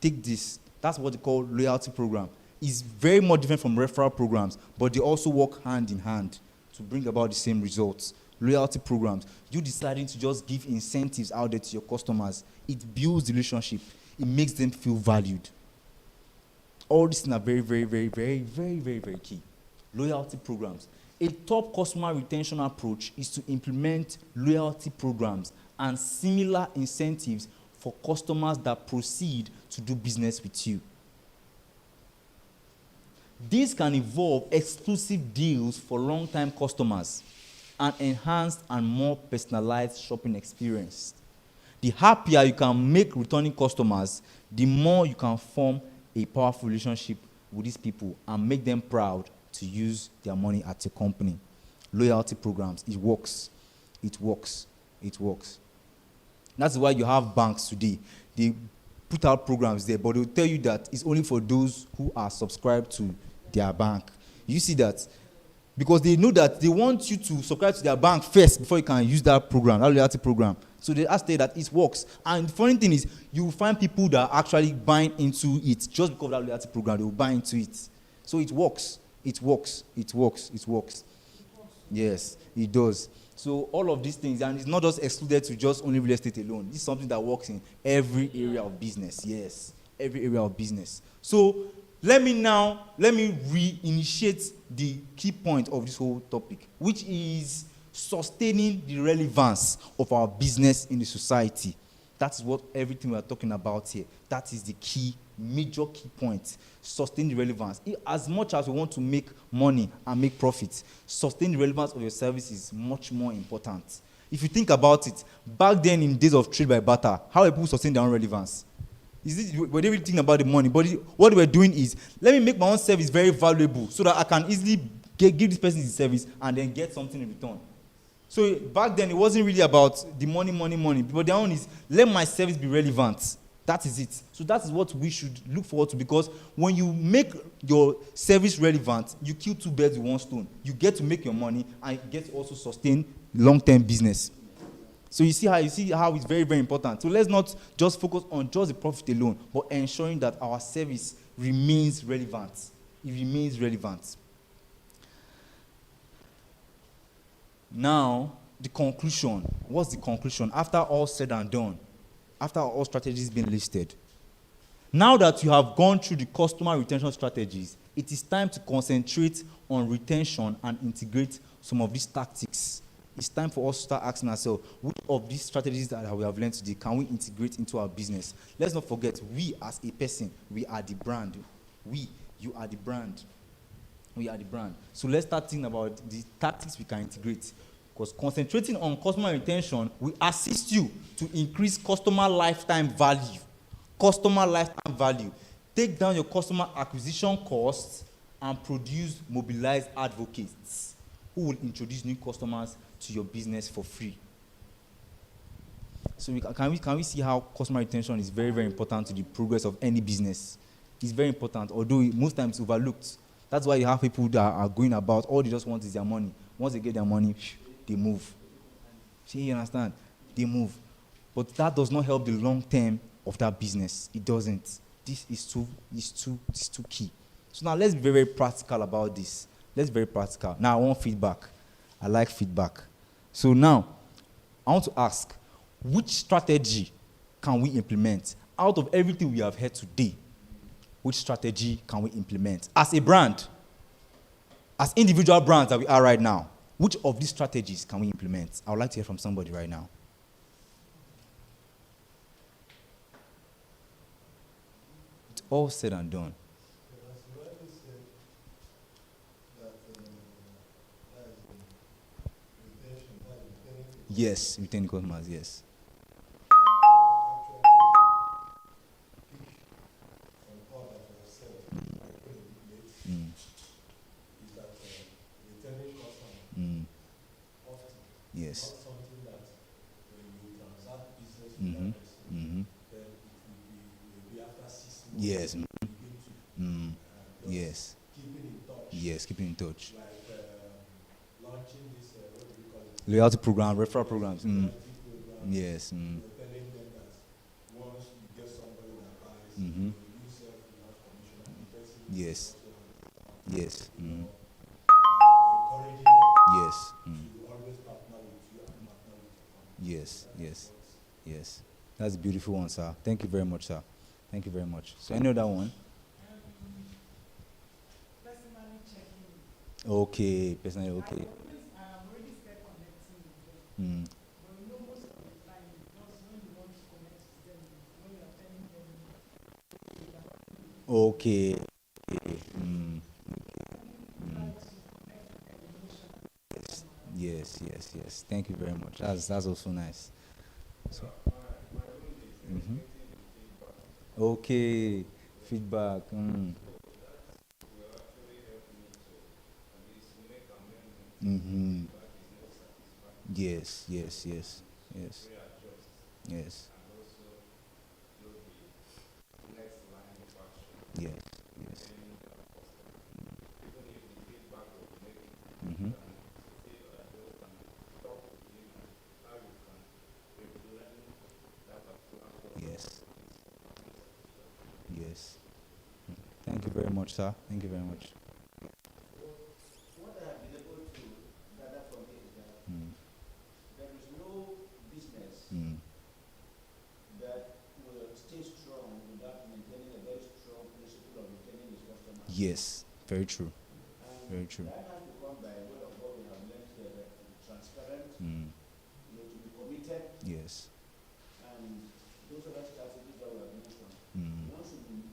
Take this. That's what they call loyalty program. It's very much different from referral programs, but they also work hand in hand to bring about the same results. Loyalty programs. You deciding to just give incentives out there to your customers. It builds the relationship. It makes them feel valued. All these things are very, very, very, very, very, very, very key. Loyalty programs. A top customer retention approach is to implement loyalty programs and similar incentives for customers that proceed to do business with you. This can involve exclusive deals for long-time customers, an enhanced and more personalized shopping experience. The happier you can make returning customers, the more you can form a powerful relationship with these people and make them proud to use their money at your company. Loyalty programs, it works. It works. It works. That's why you have banks today. They put out programs there, but they'll tell you that it's only for those who are subscribed to their bank. You see that? Because they know that they want you to subscribe to their bank first before you can use that program, that loyalty program. So they ask that it works. And the funny thing is, you will find people that are actually buying into it just because of that loyalty program. They will buy into it. So it works. It works. It works. It works. Yes, it does. So all of these things, and it's not just excluded to just only real estate alone. This is something that works in every area of business. Yes, every area of business. So let me reinitiate the key point of this whole topic, which is sustaining the relevance of our business in the society. That's what everything we are talking about here. That is the major key point. Sustain the relevance. As much as we want to make money and make profits, sustain the relevance of your service is much more important. If you think about it, back then in days of trade by barter, how people sustain their own relevance? Were they really thinking about the money? But what they were doing is, let me make my own service very valuable so that I can easily give this person the service and then get something in return. So back then, it wasn't really about the money. But their own is, let my service be relevant. That is it. So that is what we should look forward to, because when you make your service relevant, you kill two birds with one stone. You get to make your money and you get to also sustain long-term business. So you see how it's very, very important. So let's not just focus on just the profit alone, but ensuring that our service remains relevant. It remains relevant. Now, the conclusion. What's the conclusion? After all said and done, after all strategies being listed, now that you have gone through the customer retention strategies, it is time to concentrate on retention and integrate some of these tactics. It's time for us to start asking ourselves, which of these strategies that we have learned today can we integrate into our business? Let's not forget, we as a person, we are the brand. You are the brand. We are the brand. So let's start thinking about the tactics we can integrate. Because concentrating on customer retention will assist you to increase customer lifetime value. Customer lifetime value. Take down your customer acquisition costs and produce mobilized advocates who will introduce new customers to your business for free. So can we see how customer retention is very, very important to the progress of any business? It's very important, although most times overlooked. That's why you have people that are going about, all they just want is their money. Once they get their money, they move. See, you understand? They move. But that does not help the long term of that business. It doesn't. This is too key. So now let's be very, very practical about this. Let's be very practical. Now I want feedback. I like feedback. So now, I want to ask, which strategy can we implement? Out of everything we have heard today, which strategy can we implement? As a brand, as individual brands that we are right now, which of these strategies can we implement? I would like to hear from somebody right now. It's all said and done. Yes, retaining customers, yes. Mm. Mm. Yes. Mm-hmm. Mm-hmm. Yes. Mm. Yes. Yes, keeping in touch. Loyalty program, referral programs. Mm. Yes. Mm. Mm-hmm. Yes. Yes. Mm. Yes. Mm. Yes. Yes. Yes. That's a beautiful one, sir. Thank you very much, sir. Thank you very much. So any other one? Personally checking. Okay. Personally, I okay. already start connecting with them. Mm. But you know, most of the time, just when you want to connect with them, when you are telling them, Okay. Okay. Mm. try to connect with them emotionally. Yes. Yes. Yes. Thank you very much. That's also nice. So. Mm-hmm. Okay. Feedback. Mm. Mm-hmm. Yes. Yes. Yes. Yes. Yes. Yes. Yes. Mm-hmm. Yes. Yes. Thank you very much, sir. Thank you very much. What I have been able to gather from it is that Mm. there is no business Mm. that will stay strong without maintaining a very strong principle of retaining its customers. Yes. Very true. And Very true. that has to come by way of what we have learned here, that to be transparent, Mm. to be committed, Yes. and those other strategies that we have mentioned. Mm. Once you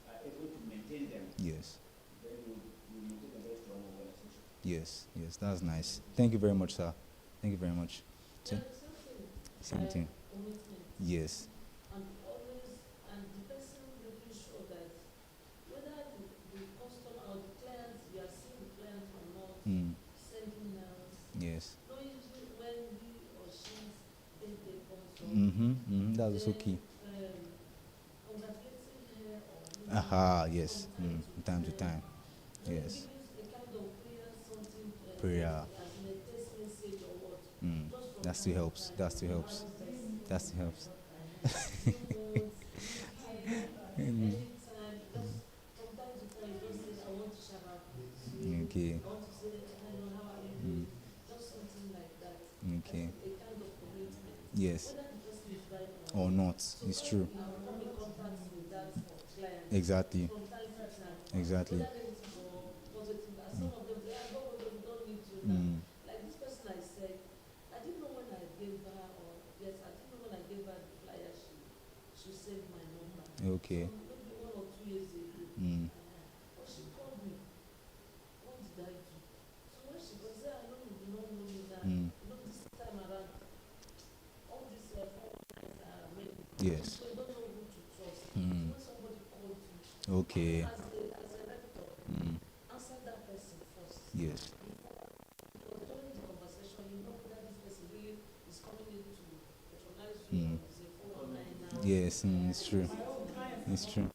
are able to maintain them, Yes. then you maintain a very strong organization. Yes. Yes. That's nice. Thank you very much, sir. Thank you very much. So, There is something same thing. commitment. Yes. And always, and the person making sure that whether the customer or the client, we are seeing the client or not, Mm. sending out, Yes. knowing when he or she's birthday comes up, Mm-hmm. Mm-hmm. That's also key. congratulating her or him Aha. Yes. from time Time to to time. time. Maybe Yes. giving a kind of prayer, something, Prayer. as in a text message or what. Mm. Just from That still time to helps. time, That still you helps. have this That still helps. Mm. anytime, just from time to time, just say, I want to shout out to you. Okay. I want to say, hello, how are you Mm. doing? Just something like Okay. a kind of commitment. Yes. Whether the person is right Or or not. so It's when true. I will come in contact with that client Exactly. from time to time, Exactly. whether negative or positive, and some of them say, I don't, we don't need you now. Mm. Like this person I said, I didn't know when I gave her, or yes, I didn't know when I gave her the flyer, she saved my number. Okay. So maybe 1 or 2 years ago. Mm. But she called me. What did I do? So when she goes, I know you do not know me now. Mm. You know, this time around, all these phone lines are many. Yes. So you don't know who to trust. Mm. So when somebody called you, Okay. as a rector, Mm. answer that person first. Yes. Because during the conversation, you know that this person really is coming in to patronize Mm. you, or is a 419 now. Yes. It's true. It's true.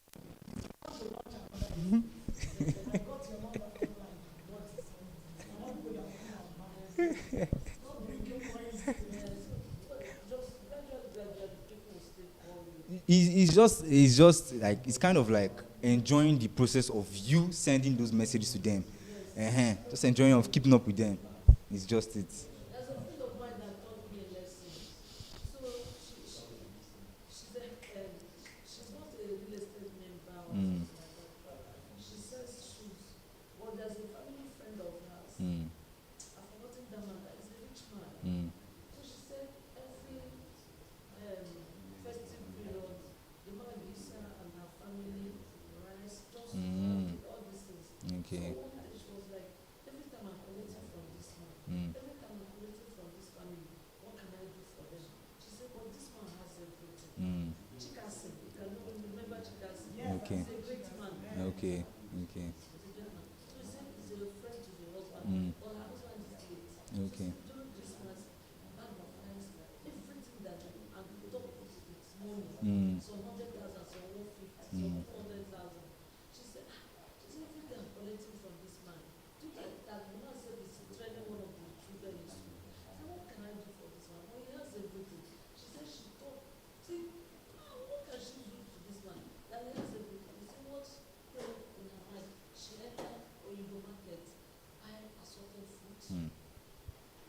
Just gradually, people will still call you. It's just like it's kind of like enjoying the process of you sending those messages to them. Just enjoying of keeping up with them. It's just it. There's a friend of mine that taught me a lesson. So she's not a real estate member or Mm. something like that. She sells shoes. But there's a family friend of hers. Mm. I've forgotten that man. That is a rich man. Mm. So she said every festive period, the man Lisa and her family rice, just all these things. Okay. So one day she was like, every time I'm collecting from this man, Mm. every time I'm collecting from this family, what can I do for them? She said, but this man has everything. Mm. Chikasin, you can remember Chikasin. Okay. He's a great man. Okay. Okay. He's a great man. So he said he's a friend to the husband, Mm. but her husband is late. Okay. So during Christmas, that buys everything that they and put up with money. Mm. Some 100,000, some 150, Mm. some 400,000. She said, everything I'm collecting from this man. Do that the man said is training one of the children in school. So what can I do for this man? Well, he has everything. She said she thought, what can she do to this man? That he has everything. He said, what came in her mind? She entered Oyibo market, buy assorted fruits. Mm.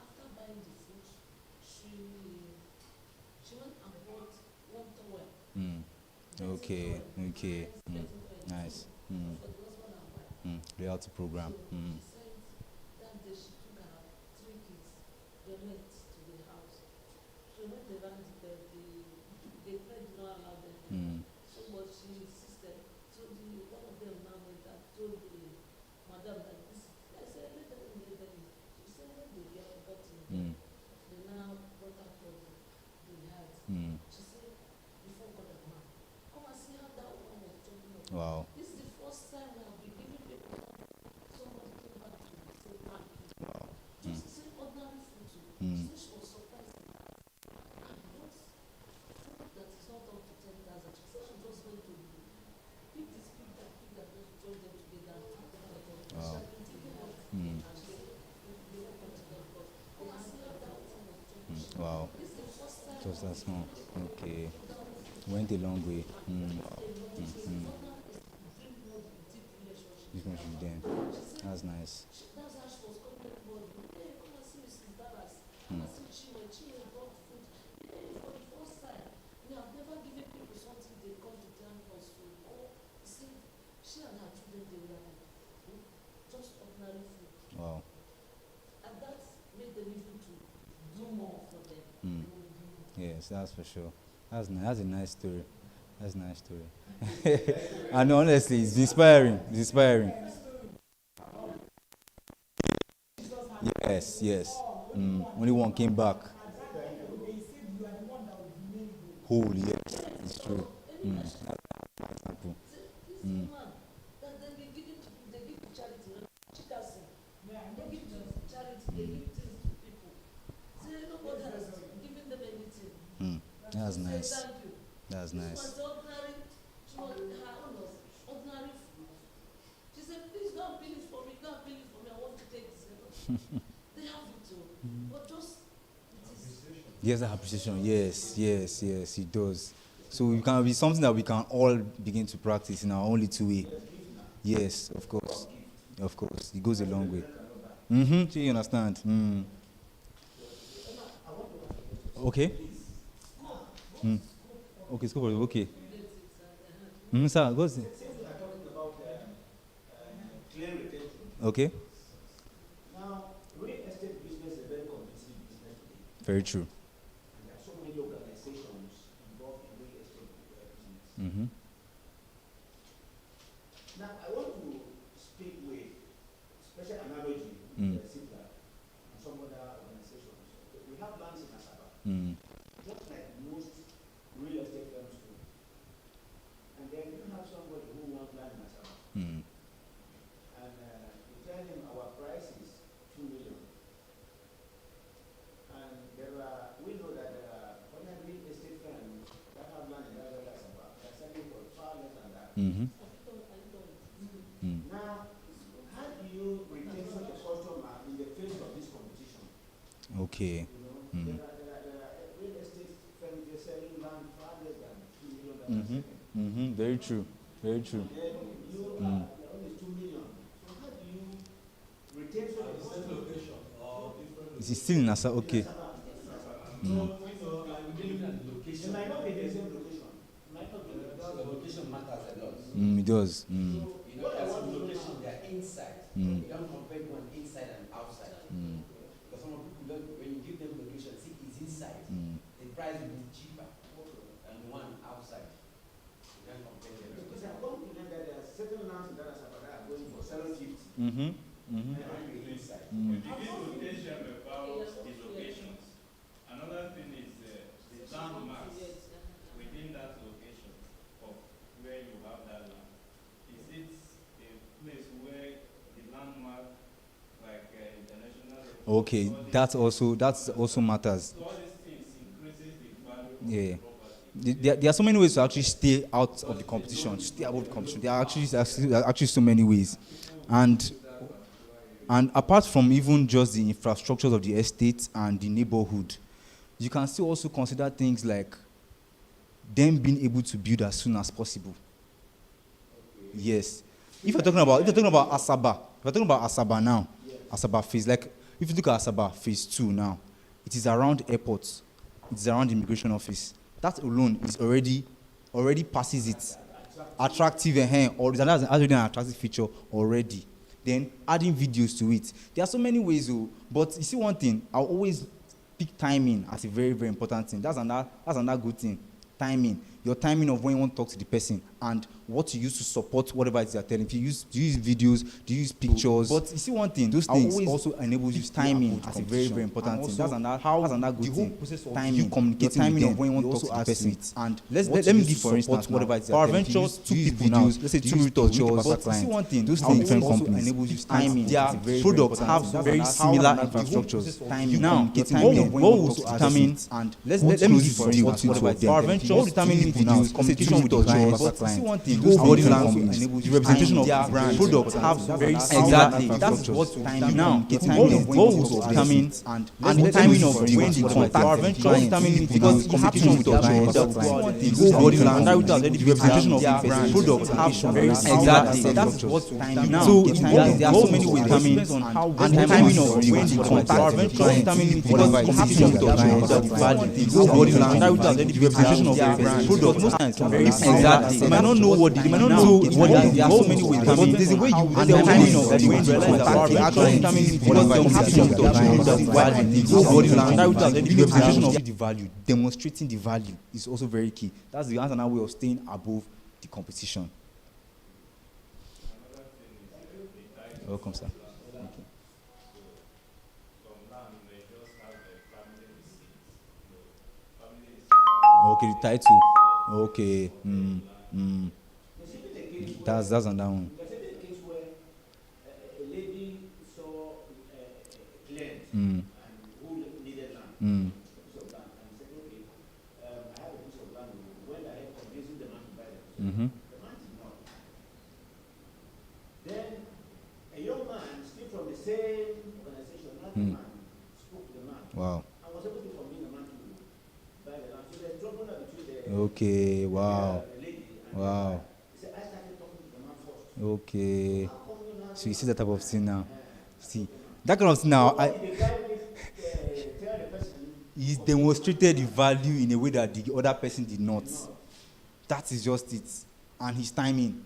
After buying the fruit, she went and bought one towel. Mm. Okay. Okay. Mm. Nice. Mm. For the husband and wife. Reality program. Mm. She said that day she took her 3 kids, they went to the house. So when they ran they prayed did not allow them. Mm. So but she insisted. So one of them now went and told the madam that this. I said, let them in, let them in. She said when they got in, Mm. they now brought out what they had. Mm. She said, before God and man, come and see how that one was jumping up. Wow. This is the first time we have been giving people somebody came back to say thank you. Wow. Just say ordinary food. Mm. She said she was surprised. And what food that is not up to 10,000. She said she just went to pick this, pick that, just join them together and pick them together. She Wow. had been thinking of Mm. and she said, they won't come together because come and see how that one was jumping. Wow. This is the first time. Just that small. Okay. Went a long way. Mm. You can shoot them. That's nice. That's how she was calling everybody. Hey, come and see Mrs. Dallas. Come and see Chinwe. Chinwe brought food. Hey, for the first time, we have never given people something they come to thank us for. Oh, see, she and her children, they were like, just ordinary food. Wow. And that made them even to do more for them. Mm. Yes, that's for sure. That's nice. That's a nice story. That's a nice story. And honestly, it's inspiring. It's inspiring. Yes, yes. Only one came back. Holy, yes, it's true. Example. This woman, that they be giving to people, they give to charity. Chikasin, they give to charity, they give things to people. Say nobody has given them anything. That's Say nice. thank you. That's This nice. was ordinary. She was her own was ordinary food. She said, please go and peel it for me. Go and peel it for me. I want to take this. They have it too. But just it is. Yes, that appreciation. Yes, yes, yes, it does. So it can be something that we can all begin to practice in our own little way. Yes, of course. Of course. It goes a long way. So you understand? I want Okay. Mm. Okay, scope of okay. Sir, go see. Since we are talking about claim retention, Okay. now real estate business is a very competitive business today. Very true. And there are so many organizations involved in real estate business. Mm-hmm. Now, I want to speak with special analogy, Mm. simpler, and some other organizations. We have lands in Asaba, Mm. just like most real estate firms do. And then you have somebody who wants land in Asaba, Mm. and you tell him our price is 2 million. And we know that there are other real estate firms that have land in Asaba, they're selling for far less than that. Mm-hmm. Mm. Now, how do you retain such a customer in the face of this competition? Okay. You know, Mm. there are real estate firms they're selling land far less than $2 million a Mm-hmm. second. Mm-hmm. Very true. Very true. Then you Mm. are only 2 million. So how do you retain such a customer? Is it still in Asa? Okay. It Mm. might not be the same location. It might not be The location matters a lot. Mm, it does. Mm. You know, there's some location they are inside. Mm. You don't compare one inside and outside. Mm. Because some people don't, when you give them location, see it's inside. Mm. The price will be cheaper than the one outside. You don't compare them. because I'm going to learn that there are certain lands in Dar es Salaam that are going for 750. Mm-hmm. Mm-hmm. And I'm inside. Mm. You begin to tell them about the locations. Another thing is the landmarks within that location of where you have that land. Is it a place where the landmark, like international? Okay, that's also matters. So all these things increases the value Yeah. of the property. There are so many ways to actually stay out of the competition, stay above the competition. There are actually so many ways, and apart from even just the infrastructures of the estate and the neighborhood, you can still also consider things like them being able to build as soon as possible. Yes, if you're talking about Asaba now, Asaba phase, like if you look at Asaba phase 2 now, it is around airports, it is around the immigration office. That alone is already passes it attractive or that's already an attractive feature already. Then adding videos to it. There are so many ways, but you see one thing, I'll always pick timing as a very, very important thing. That's another good thing. Timing. Your timing of when you want to talk to the person and what you use to support whatever it is you're telling. If do you use videos, do you use pictures? But you see one thing, those things also enable you timing as a very, very important thing. That's another good thing. Timing. You communicating timing of when you want to talk to the person. And let me give for instance whatever it is you're telling. Ventures, two people now, let's say two pictures. But you see one thing, those things different companies enables you timing. Their products have very similar infrastructures. Timing. Now, what will determine and let me give for instance whatever it is. Our venture will determine communication with your clients. But see one thing, those body language, the representation of their products have very exactly. That's what timing now. What will determine and the timing of when the contact our venture determine because communication with your clients. Those body language, the representation of their products have very exactly. That's what timing now. So there are so many ways determine and the timing of when the contact our venture determine because communication with your clients. Those body language, the representation of their products most times can very exactly. You might not know what they might not know what there are so many ways. But there's a way you and the timing of when you realize that you actually determine because the communication with your clients the body language, the representation of the value, demonstrating the value is also very key. That's the answer now way of staying above the competition. Welcome, sir. Thank you. Okay, the title. Okay. That's another one. There's even a case where a lady saw a client Mm. and who needed land. Mm. Piece of land, and said, okay, I have a piece of land. Went ahead convincing the man to buy it. Mm-hmm. The man did not. Then a young man, still from the same organization, not the man, spoke to the man. Wow. And was able to convince the man to buy the land. So there's trouble between the Okay. Wow. the lady and Wow. the man. He said, I started talking to the man first. Okay. How come you now? So you see that type of thing now. See that kind of thing now. What did the guy tell the person? He demonstrated the value in a way that the other person did not. That is just it. And his timing.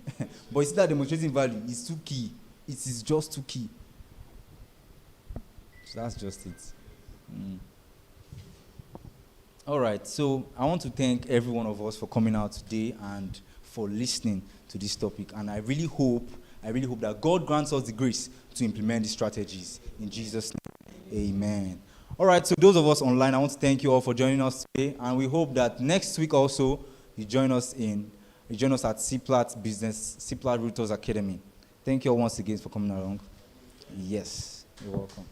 But it's that demonstrating value is too key. It is just too key. So that's just it. All right. So I want to thank every one of us for coming out today and for listening to this topic. And I really hope that God grants us the grace to implement these strategies. In Jesus' name, amen. All right, so those of us online, I want to thank you all for joining us today. And we hope that next week also, you join us at CPLAT Routers Academy. Thank you all once again for coming along. Yes, you're welcome.